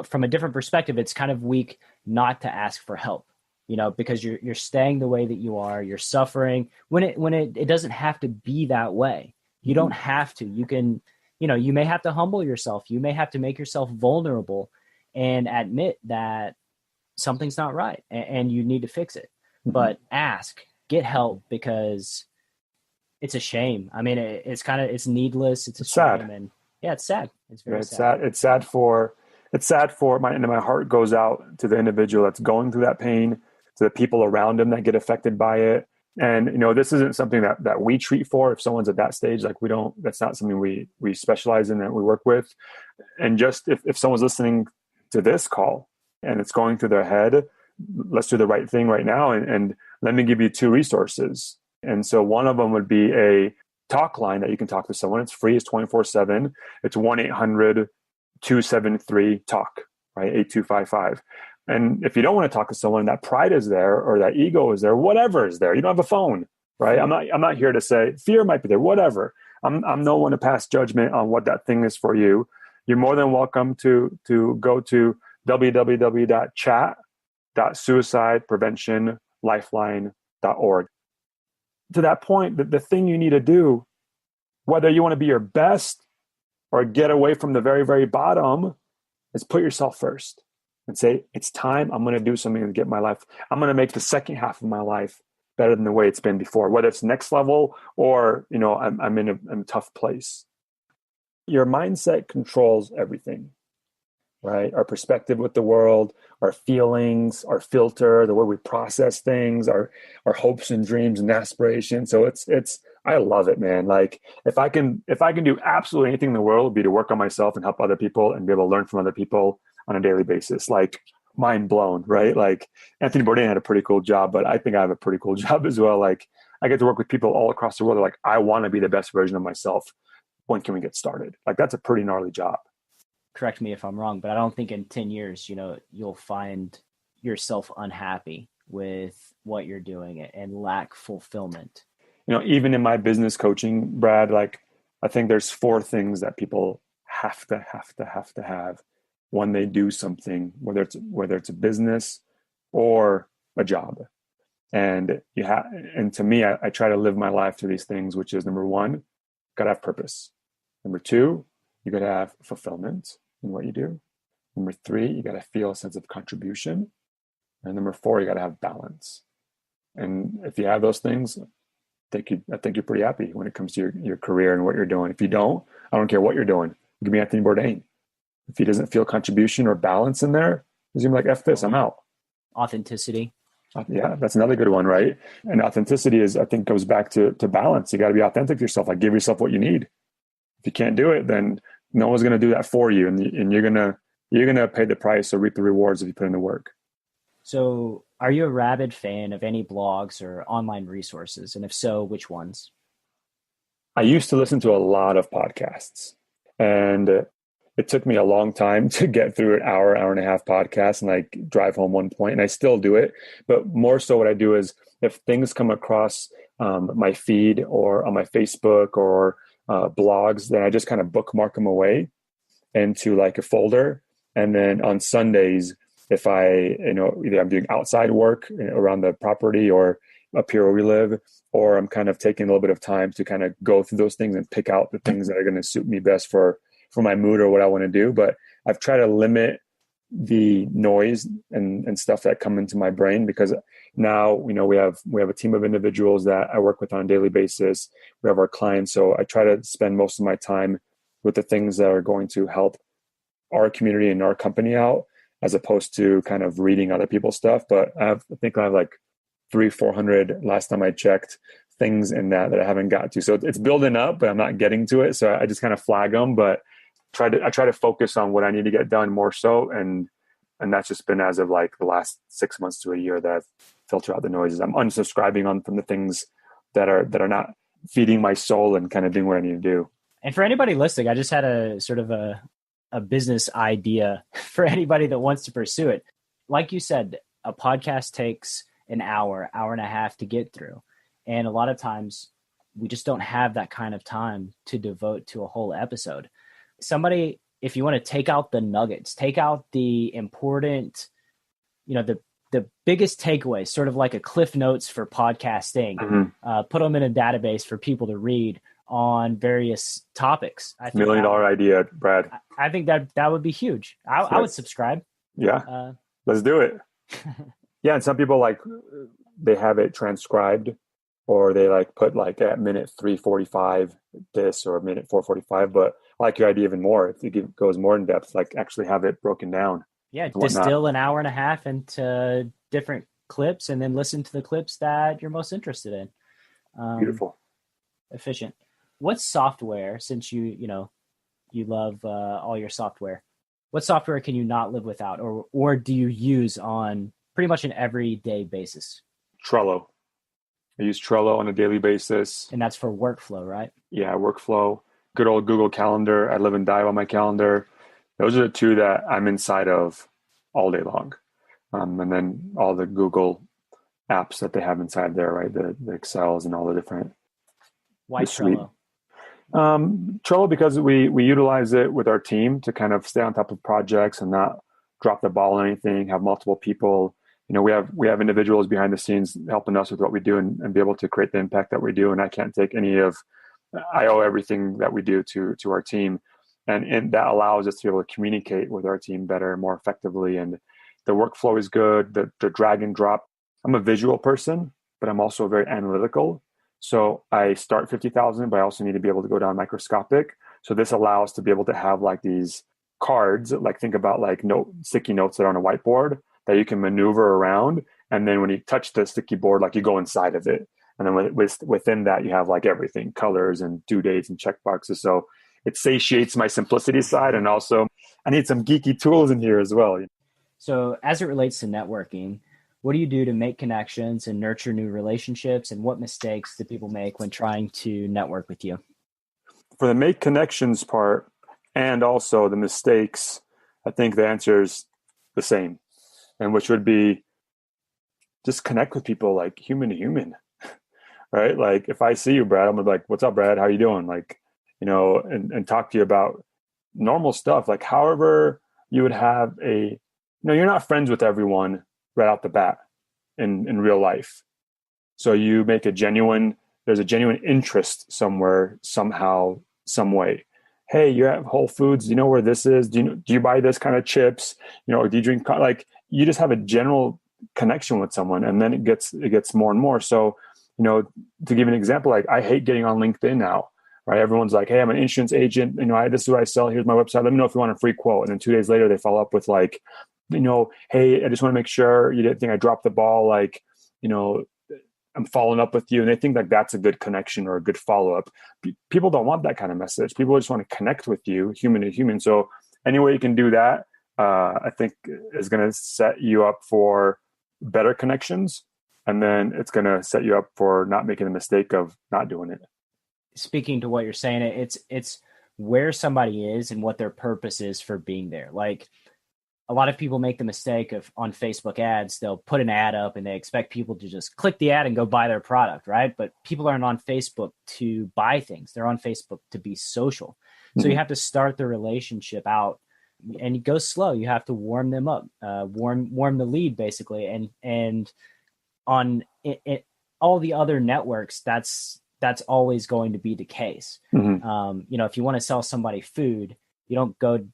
From a different perspective, it's kind of weak not to ask for help, because you're staying the way that you are, you're suffering when it doesn't have to be that way. You don't have to. You can, you may have to humble yourself. You may have to make yourself vulnerable and admit that something's not right and you need to fix it. But ask, get help, because it's a shame. I mean, it's needless. It's sad. Shame, and yeah, it's sad. It's very sad. It's sad for my heart goes out to the individual that's going through that pain, to the people around them that get affected by it. And, this isn't something that we treat for. If someone's at that stage, like that's not something we specialize in, that we work with. And just if someone's listening to this call and it's going through their head, let's do the right thing right now. And let me give you 2 resources. And so one of them would be a talk line that you can talk to someone. It's free. It's 24/7. It's 1-800-273-TALK, right? 8255. And if you don't want to talk to someone, that pride is there, or that ego is there, whatever is there. You don't have a phone, right? I'm not here to say fear might be there, whatever. I'm no one to pass judgment on what that thing is for you. You're more than welcome to go to www.chat.suicidepreventionlifeline.org. To that point, the thing you need to do, whether you want to be your best or get away from the very, very bottom, is put yourself first and say, it's time. I'm going to do something to get my life. I'm going to make the second half of my life better than the way it's been before, whether it's next level or, I'm in a tough place. Your mindset controls everything, right? Our perspective with the world, our feelings, our filter, the way we process things, our hopes and dreams and aspirations. So I love it, man. Like if I can do absolutely anything in the world, it'd be to work on myself and help other people and be able to learn from other people on a daily basis. Like mind blown, right? Like Anthony Bourdain had a pretty cool job, but I think I have a pretty cool job as well. Like I get to work with people all across the world. They're like, I want to be the best version of myself. When can we get started? Like that's a pretty gnarly job. Correct me if I'm wrong, but I don't think in 10 years, you'll find yourself unhappy with what you're doing and lack fulfillment. Even in my business coaching, Brad, like I think there's 4 things that people have to have when they do something, whether it's a business or a job. And to me, I try to live my life through these things, which is number 1, gotta have purpose. Number 2, you gotta have fulfillment in what you do. Number 3, you gotta feel a sense of contribution. And number 4, you gotta have balance. And if you have those things, I think you're pretty happy when it comes to your career and what you're doing. If you don't, I don't care what you're doing. Give me Anthony Bourdain. If he doesn't feel contribution or balance in there, he's gonna be like, F this, I'm out. Authenticity. Yeah, that's another good one, right? And authenticity I think goes back to balance. You got to be authentic to yourself. Like give yourself what you need. If you can't do it, then no one's going to do that for you, and you're gonna pay the price or reap the rewards if you put in the work. So, are you a rabid fan of any blogs or online resources? And if so, which ones? I used to listen to a lot of podcasts, and it took me a long time to get through an hour and a half podcast and like drive home one point. And I still do it, but more so what I do is if things come across my feed or on my Facebook or blogs, then I just kind of bookmark them away into like a folder. And then on Sundays, if either I'm doing outside work around the property or up here where we live, or I'm kind of taking a little bit of time to kind of go through those things and pick out the things that are going to suit me best for my mood or what I want to do. But I've tried to limit the noise and stuff that come into my brain, because now, we have a team of individuals that I work with on a daily basis. We have our clients. So I try to spend most of my time with the things that are going to help our community and our company out, as opposed to kind of reading other people's stuff. But I think I have like 400 last time I checked things in that I haven't got to. So it's building up, but I'm not getting to it. So I just kind of flag them, but I try to focus on what I need to get done more so. And that's just been as of like the last 6 months to a year that I've filtered out the noises. I'm unsubscribing from the things that are not feeding my soul and kind of doing what I need to do. And for anybody listening, I just had a sort of a business idea for anybody that wants to pursue it. Like you said, a podcast takes an hour and a half to get through. And a lot of times we just don't have that kind of time to devote to a whole episode. Somebody, if you want to take out the nuggets, take out the important, the biggest takeaways, sort of like a Cliff Notes for podcasting, put them in a database for people to read on various topics. I think $1 million idea, Brad. I think that would be huge. I would subscribe. Yeah. Let's do it. Yeah. And some people they have it transcribed, or they put at minute 3:45 this, or minute 4:45. But I like your idea even more. If it goes more in depth, actually have it broken down. Yeah. Distill an hour and a half into different clips, and then listen to the clips that you're most interested in. Beautiful. Efficient. What software, since you love all your software, what software can you not live without, or do you use on pretty much an everyday basis? Trello. I use Trello on a daily basis. And that's for workflow, right? Yeah, workflow. Good old Google Calendar. I live and die on my calendar. Those are the two that I'm inside of all day long. And then all the Google apps that they have inside there, right? The Excels and all the different. Why Trello? Trello, because we utilize it with our team to kind of stay on top of projects and not drop the ball on anything, have multiple people. We have individuals behind the scenes helping us with what we do and be able to create the impact that we do. And I can't take I owe everything that we do to our team. And that allows us to be able to communicate with our team better and more effectively. And the workflow is good. The drag and drop. I'm a visual person, but I'm also very analytical. So I start 50,000, but I also need to be able to go down microscopic. So this allows to be able to have these cards, think about sticky notes that are on a whiteboard that you can maneuver around. And then when you touch the sticky board, you go inside of it. And then within that, you have everything, colors and due dates and checkboxes. So it satiates my simplicity side. And also I need some geeky tools in here as well. So as it relates to networking, what do you do to make connections and nurture new relationships? And what mistakes do people make when trying to network with you? For the make connections part and also the mistakes, I think the answer is the same. And which would be just connect with people human to human, right? If I see you, Brad, I'm like, what's up, Brad? How you doing? And talk to you about normal stuff. However you would have you're not friends with everyone right out the bat in real life. So you make there's a genuine interest somewhere, somehow, some way. Hey, you're at Whole Foods. Do you know where this is? Do you buy this kind of chips? Or do you drink, you just have a general connection with someone, and then it gets more and more. So, to give you an example, I hate getting on LinkedIn now, right? Everyone's like, hey, I'm an insurance agent. This is what I sell. Here's my website. Let me know if you want a free quote. And then 2 days later, they follow up with hey, I just want to make sure you didn't think I dropped the ball. I'm following up with you. And they think that's a good connection or a good follow-up. People don't want that kind of message. People just want to connect with you, human to human. So any way you can do that, I think is going to set you up for better connections. And then it's going to set you up for not making the mistake of not doing it. Speaking to what you're saying, it's where somebody is and what their purpose is for being there. A lot of people make the mistake of on Facebook ads, they'll put an ad up and they expect people to just click the ad and go buy their product, right? But people aren't on Facebook to buy things. They're on Facebook to be social. Mm-hmm. So you have to start the relationship out, and you go slow. You have to warm them up, warm the lead basically. And on all the other networks, that's always going to be the case. Mm-hmm. If you want to sell somebody food, you don't go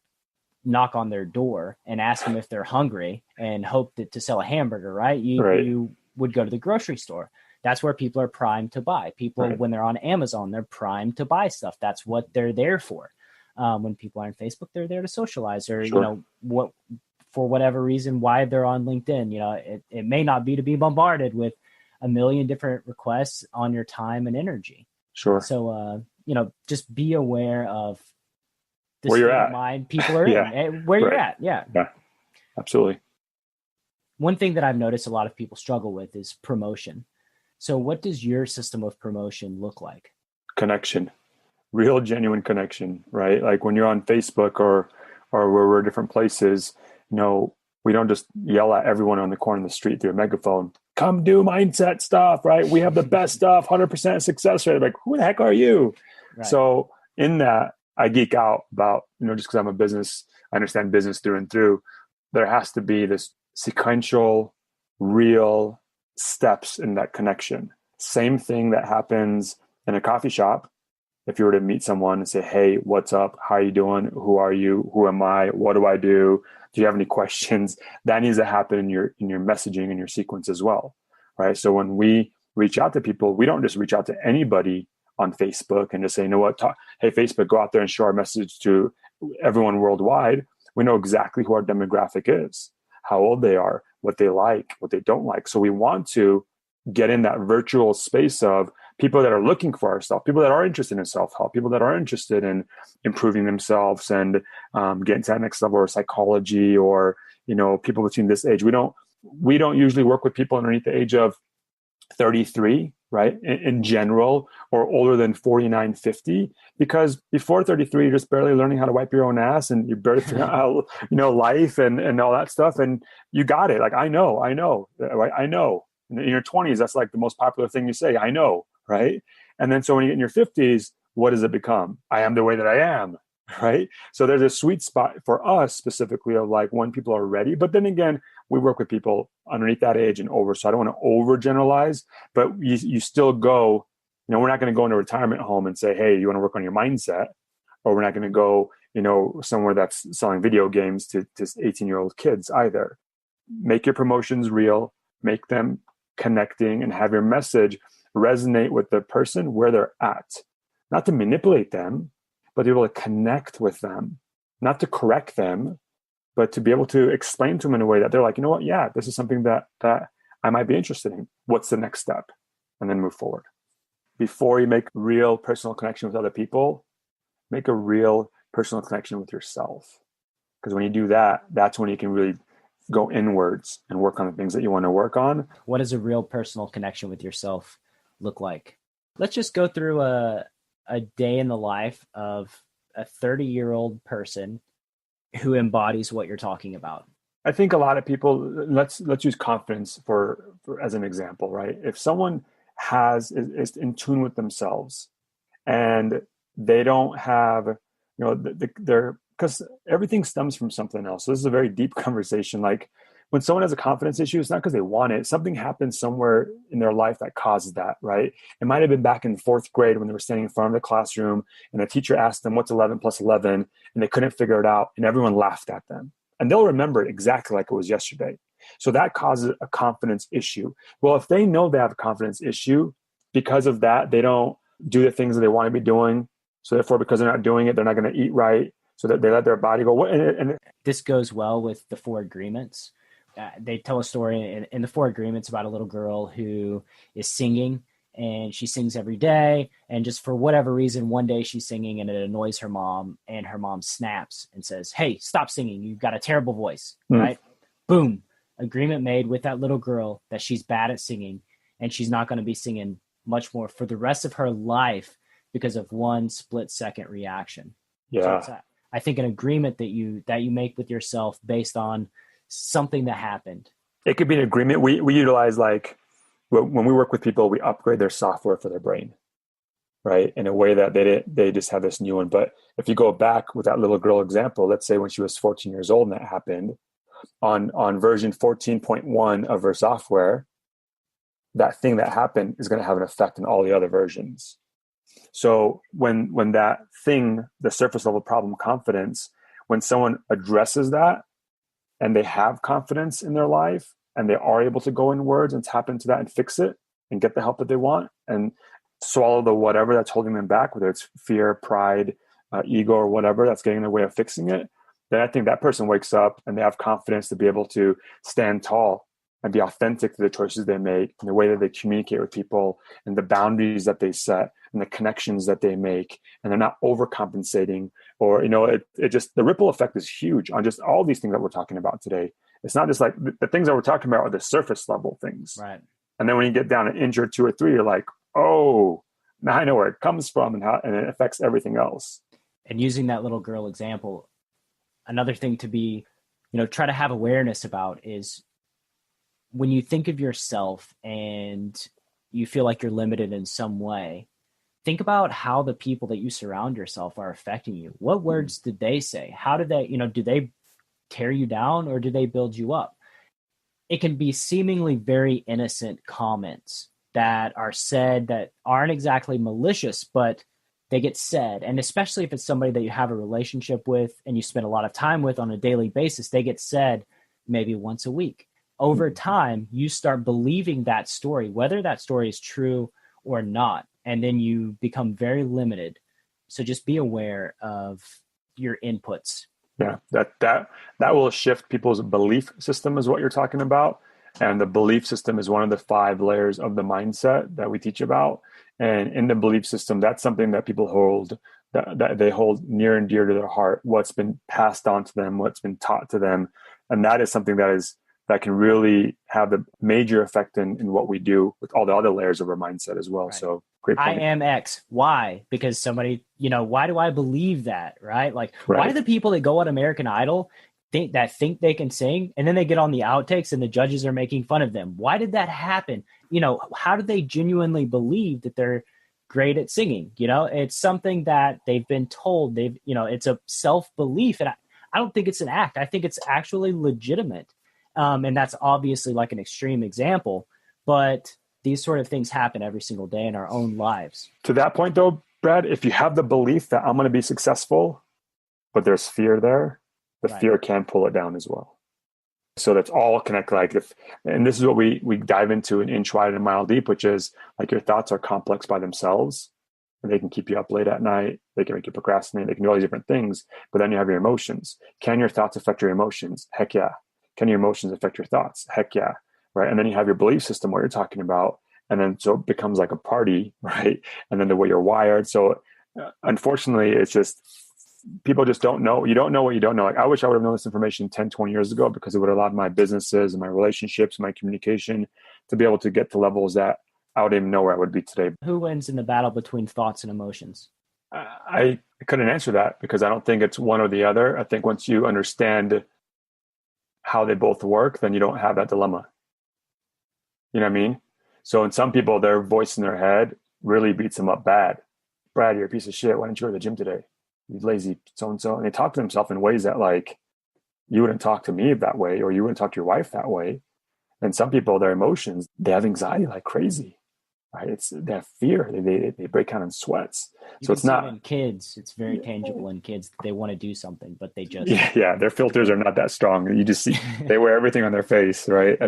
knock on their door and ask them if they're hungry and hope that to sell a hamburger, right? Right. You would go to the grocery store. That's where people are primed to buy. People, Right. when they're on Amazon, they're primed to buy stuff. That's what they're there for. When people are on Facebook, they're there to socialize, or, Sure. what, for whatever reason, why they're on LinkedIn. It may not be to be bombarded with a million different requests on your time and energy. Sure. So, just be aware of the Where you're state of at. mind people are Yeah. in, and where you're Right. at. Yeah. Yeah, absolutely. One thing that I've noticed a lot of people struggle with is promotion. So what does your system of promotion look like? Connection, real genuine connection, right? Like when you're on Facebook or where we're different places, we don't just yell at everyone on the corner of the street through a megaphone, come do mindset stuff, right? We have the best stuff, 100% success rate. Like, who the heck are you? Right. So in that, I geek out about, just because I'm a business, I understand business through and through. There has to be this sequential, real steps in that connection. Same thing that happens in a coffee shop. If you were to meet someone and say, hey, what's up? How are you doing? Who are you? Who am I? What do I do? Do you have any questions? That needs to happen in your messaging and your sequence as well, right? So when we reach out to people, we don't just reach out to anybody on Facebook and just say, hey, Facebook, go out there and show our message to everyone worldwide. We know exactly who our demographic is, how old they are, what they like, what they don't like. So we want to get in that virtual space of people that are looking for ourselves, people that are interested in self-help, people that are interested in improving themselves and getting to that next level, or psychology, or people between this age. We don't usually work with people underneath the age of 33, right? In general, or older than 49, 50, because before 33, you're just barely learning how to wipe your own ass, and you're barely figuring out how, life and all that stuff. And you got it. Like, I know, right? I know. In your 20s, that's like the most popular thing you say, I know, right? And then so when you get in your 50s, what does it become? I am the way that I am, right? So there's a sweet spot for us specifically of like when people are ready. But then again, we work with people underneath that age and over. So I don't want to overgeneralize, but you still go, we're not going to go into a retirement home and say, hey, you want to work on your mindset? Or we're not going to go, somewhere that's selling video games to 18-year-old kids either. Make your promotions real, make them connecting, and have your message resonate with the person where they're at. Not to manipulate them, but to be able to connect with them, not to correct them, but to be able to explain to them in a way that they're like, you know what? Yeah, this is something that I might be interested in. What's the next step? And then move forward. Before you make real personal connection with other people, make a real personal connection with yourself. Because when you do that, that's when you can really go inwards and work on the things that you want to work on. What does a real personal connection with yourself look like? Let's just go through a day in the life of a 30-year-old person who embodies what you're talking about. I think a lot of people, let's use confidence for as an example, right? If someone is in tune with themselves and they don't have, they're, because everything stems from something else. So this is a very deep conversation. Like when someone has a confidence issue, it's not because they want it. Something happens somewhere in their life that causes that, right? It might have been back in 4th grade when they were standing in front of the classroom and a teacher asked them, what's 11 plus 11? And they couldn't figure it out. And everyone laughed at them. And they'll remember it exactly like it was yesterday. So that causes a confidence issue. Well, if they know they have a confidence issue, because of that, they don't do the things that they want to be doing. So therefore, because they're not doing it, they're not going to eat right. So that they let their body go. And this goes well with the 4 agreements. They tell a story in the 4 agreements about a little girl who is singing, and she sings every day. And just for whatever reason, one day she's singing and it annoys her mom, and her mom snaps and says, hey, stop singing. You've got a terrible voice, right? Boom. Agreement made with that little girl that she's bad at singing, and she's not going to be singing much more for the rest of her life because of one split-second reaction. Yeah. So I think an agreement that you make with yourself based on something that happened. It could be an agreement. We utilize, like, when we work with people, we upgrade their software for their brain, right? In a way that they just have this new one. But if you go back with that little girl example, let's say when she was 14 years old and that happened, on version 14.1 of her software, that thing that happened is going to have an effect on all the other versions. So when that thing, the surface level problem confidence, when someone addresses that and they have confidence in their life and they are able to go in words and tap into that and fix it and get the help that they want and swallow the whatever that's holding them back, whether it's fear, pride, ego, or whatever that's getting in their way of fixing it, then I think that person wakes up and they have confidence to be able to stand tall and be authentic to the choices they make and the way that they communicate with people and the boundaries that they set and the connections that they make. And they're not overcompensating or, it just, the ripple effect is huge on just all these things that we're talking about today. It's not just like the things that we're talking about are the surface level things. Right. And then when you get down an inch or two or three, you're like, oh, now I know where it comes from and it affects everything else. And using that little girl example, another thing to be, try to have awareness about is when you think of yourself and you feel like you're limited in some way, think about how the people that you surround yourself are affecting you. What words did they say? How did they, do they tear you down or do they build you up? It can be seemingly very innocent comments that are said that aren't exactly malicious, but they get said. And especially if it's somebody that you have a relationship with and you spend a lot of time with on a daily basis, they get said maybe once a week. Over time, you start believing that story, whether that story is true or not. And then you become very limited. So just be aware of your inputs. Yeah, that will shift people's belief system is what you're talking about. And the belief system is one of the 5 layers of the mindset that we teach about. And in the belief system, that's something that people hold, that they hold near and dear to their heart, what's been passed on to them, what's been taught to them. And that is something that can really have a major effect in what we do with all the other layers of our mindset as well. Right. So great point. I am X. Why? Because somebody, why do I believe that? Right? Like, why do the people that go on American Idol think they can sing and then they get on the outtakes and the judges are making fun of them? Why did that happen? How did they genuinely believe that they're great at singing? It's something that they've been told. It's a self-belief. And I don't think it's an act. I think it's actually legitimate. And that's obviously like an extreme example, but these sort of things happen every single day in our own lives. To that point though, Brad, if you have the belief that I'm going to be successful, but there's fear there, the fear can pull it down as well. So that's all connected. And this is what we dive into an inch wide and a mile deep, which is like your thoughts are complex by themselves and they can keep you up late at night. They can make you procrastinate. They can do all these different things, but then you have your emotions. Can your thoughts affect your emotions? Heck yeah. Can your emotions affect your thoughts? Heck yeah. Right. And then you have your belief system, what you're talking about. And then so it becomes like a party, right? And then the way you're wired. So unfortunately, it's just, people just don't know. You don't know what you don't know. Like I wish I would have known this information 10, 20 years ago because it would have allowed my businesses and my relationships, and my communication to be able to get to levels that I wouldn't even know where I would be today. Who wins in the battle between thoughts and emotions? I couldn't answer that because I don't think it's one or the other. I think once you understand how they both work, then you don't have that dilemma. You know what I mean? So in some people, their voice in their head really beats them up bad. Brad, you're a piece of shit. Why didn't you go to the gym today? You lazy so-and-so. And they talk to themselves in ways that like, you wouldn't talk to me that way, or you wouldn't talk to your wife that way. And some people, their emotions, they have anxiety like crazy, right? They have fear. They break down in sweats. So it's not in kids. It's very tangible in kids. They want to do something, but they just yeah. Their filters are not that strong. You just see they wear everything on their face, right?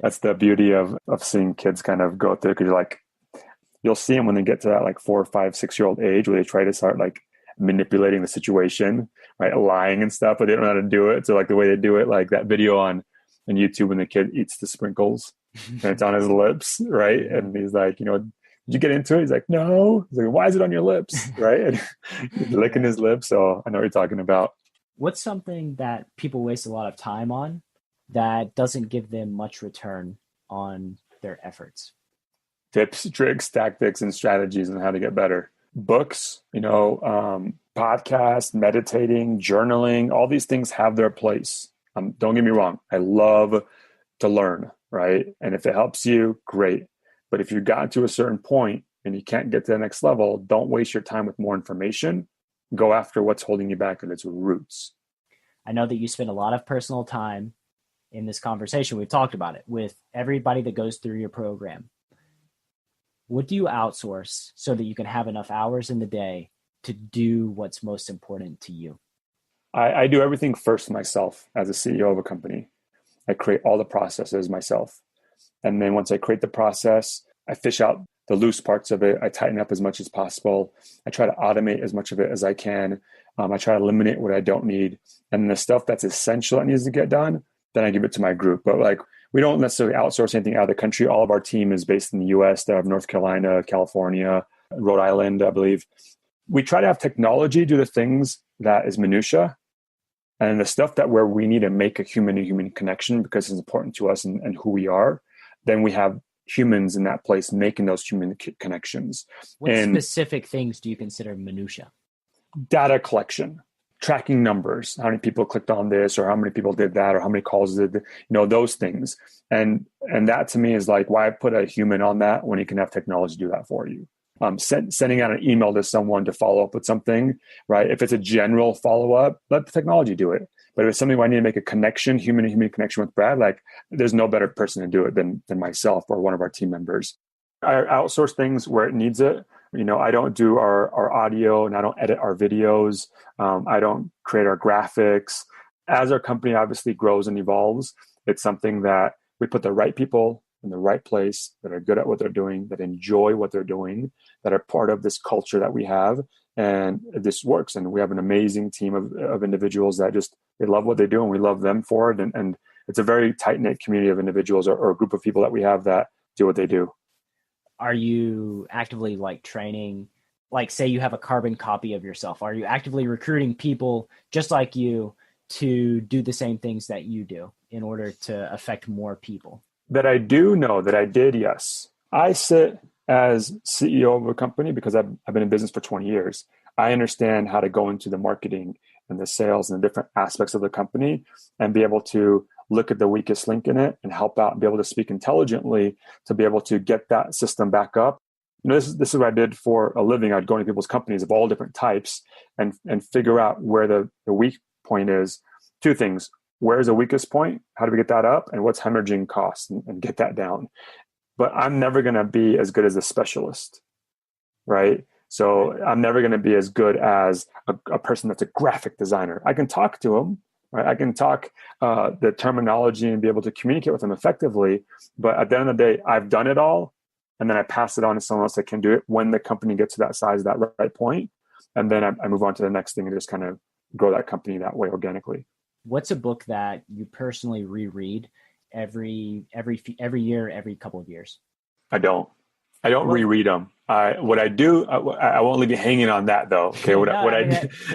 That's the beauty of seeing kids kind of go through. Because you're like, you'll see them when they get to that like 4, 5, 6-year-old age where they try to start like manipulating the situation, right? Lying and stuff, but they don't know how to do it. So like the way they do it, like that video on YouTube when the kid eats the sprinkles and it's on his lips, right? And he's like, did you get into it? He's like, no. He's like, why is it on your lips? Right? And he's licking his lips. So I know what you're talking about. What's something that people waste a lot of time on that doesn't give them much return on their efforts? Tips, tricks, tactics, and strategies on how to get better. Books, podcasts, meditating, journaling, all these things have their place. Don't get me wrong. I love to learn, right? And if it helps you, great. But if you've gotten to a certain point and you can't get to the next level, don't waste your time with more information. Go after what's holding you back at its roots. I know that you spend a lot of personal time in this conversation. We've talked about it with everybody that goes through your program. What do you outsource so that you can have enough hours in the day to do what's most important to you? I do everything first myself as a CEO of a company. I create all the processes myself. And then once I create the process, I fish out the loose parts of it. I tighten up as much as possible. I try to automate as much of it as I can. I try to eliminate what I don't need. And the stuff that's essential that needs to get done, then I give it to my group. But like, we don't necessarily outsource anything out of the country. All of our team is based in the US. They have North Carolina, California, Rhode Island, I believe. We try to have technology do the things that is minutia, and the stuff that where we need to make a human-to-human connection because it's important to us and who we are, then we have humans in that place making those human connections. What and specific things do you consider minutia? Data collection, tracking numbers, how many people clicked on this, or how many people did that, or how many calls did, those things. And that to me is like, why put a human on that when you can have technology do that for you? Sending out an email to someone to follow up with something, right? If it's a general follow-up, let the technology do it. But if it's something where I need to make a connection, human-to-human connection with Brad, like there's no better person to do it than myself or one of our team members. I outsource things where it needs it. I don't do our audio and I don't edit our videos. I don't create our graphics. As our company obviously grows and evolves, it's something that we put the right people in the right place that are good at what they're doing, that enjoy what they're doing, that are part of this culture that we have. And this works. And we have an amazing team of individuals that just, they love what they do and we love them for it. And it's a very tight-knit community of individuals or a group of people that we have that do what they do. Are you actively like training, like say you have a carbon copy of yourself? Are you actively recruiting people just like you to do the same things that you do in order to affect more people? That I do know that I did, yes. I sit as CEO of a company because I've been in business for 20 years. I understand how to go into the marketing and the sales and the different aspects of the company and be able to look at the weakest link in it and help out and be able to speak intelligently to be able to get that system back up. This is what I did for a living. I'd go into people's companies of all different types and figure out where the weak point is. Two things. Where's the weakest point? How do we get that up? And what's hemorrhaging costs and get that down? But I'm never going to be as good as a specialist, right? So I'm never going to be as good as a person that's a graphic designer. I can talk to them, right? I can talk the terminology and be able to communicate with them effectively. But at the end of the day, I've done it all. And then I pass it on to someone else that can do it when the company gets to that size, that right point. And then I move on to the next thing and just kind of grow that company that way organically. What's a book that you personally reread every year, every couple of years? I don't reread them. What I do, I won't leave you hanging on that though. Okay.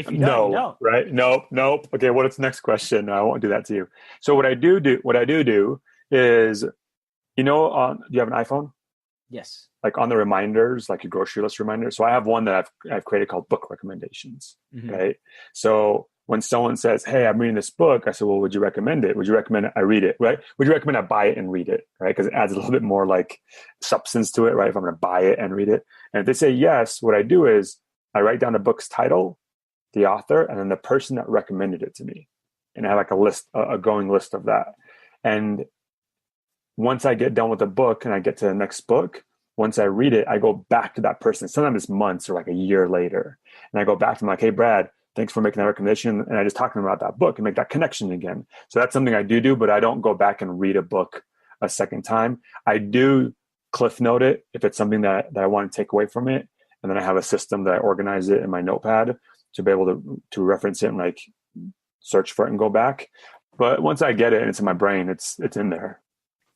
No, right? Nope. Okay. What's the next question? I won't do that to you. So what I do is, do you have an iPhone? Yes. Like on the reminders, like your grocery list reminders. So I have one that I've created called book recommendations. Mm-hmm. Right. So when someone says, "Hey, I'm reading this book," I say, "Well, would you recommend it? Would you recommend I read it? Right? Would you recommend I buy it and read it? Right? Because it adds a little bit more like substance to it, right? If I'm going to buy it and read it." And if they say yes, what I do is I write down the book's title, the author, and then the person that recommended it to me. And I have like a list, a going list of that. And once I get done with the book and I get to the next book, once I read it, I go back to that person. Sometimes it's months or like a year later. And I go back to them like, "Hey, Brad, thanks for making that recommendation." And I just talk to them about that book and make that connection again. So that's something I do, but I don't go back and read a book a second time. I do cliff note it if it's something that I want to take away from it. And then I have a system that I organize it in my notepad to be able to reference it and like search for it and go back. But once I get it and it's in my brain, it's in there.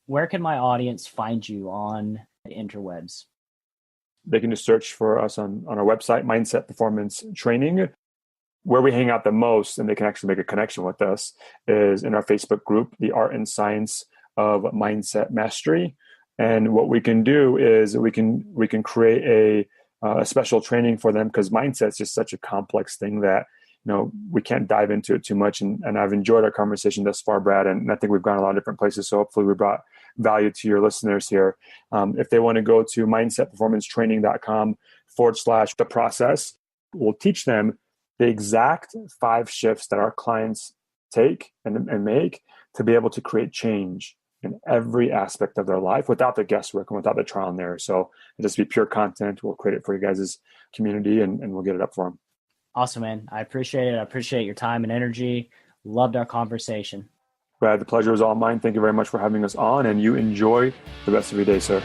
Where can my audience find you on the interwebs? They can just search for us on our website, Mindset Performance Training. Where we hang out the most and they can actually make a connection with us is in our Facebook group, The Art and Science of Mindset Mastery. And what we can do is we can create a special training for them because mindset is just such a complex thing that we can't dive into it too much. And I've enjoyed our conversation thus far, Brad, and I think we've gone a lot of different places. So hopefully we brought value to your listeners here. If they want to go to mindsetperformancetraining.com/the process, we'll teach them the exact 5 shifts that our clients take and make to be able to create change in every aspect of their life without the guesswork and without the trial and error. So it'll just be pure content. We'll create it for you guys' community and we'll get it up for them. Awesome, man. I appreciate it. I appreciate your time and energy. Loved our conversation. Brad, the pleasure was all mine. Thank you very much for having us on, and you enjoy the rest of your day, sir.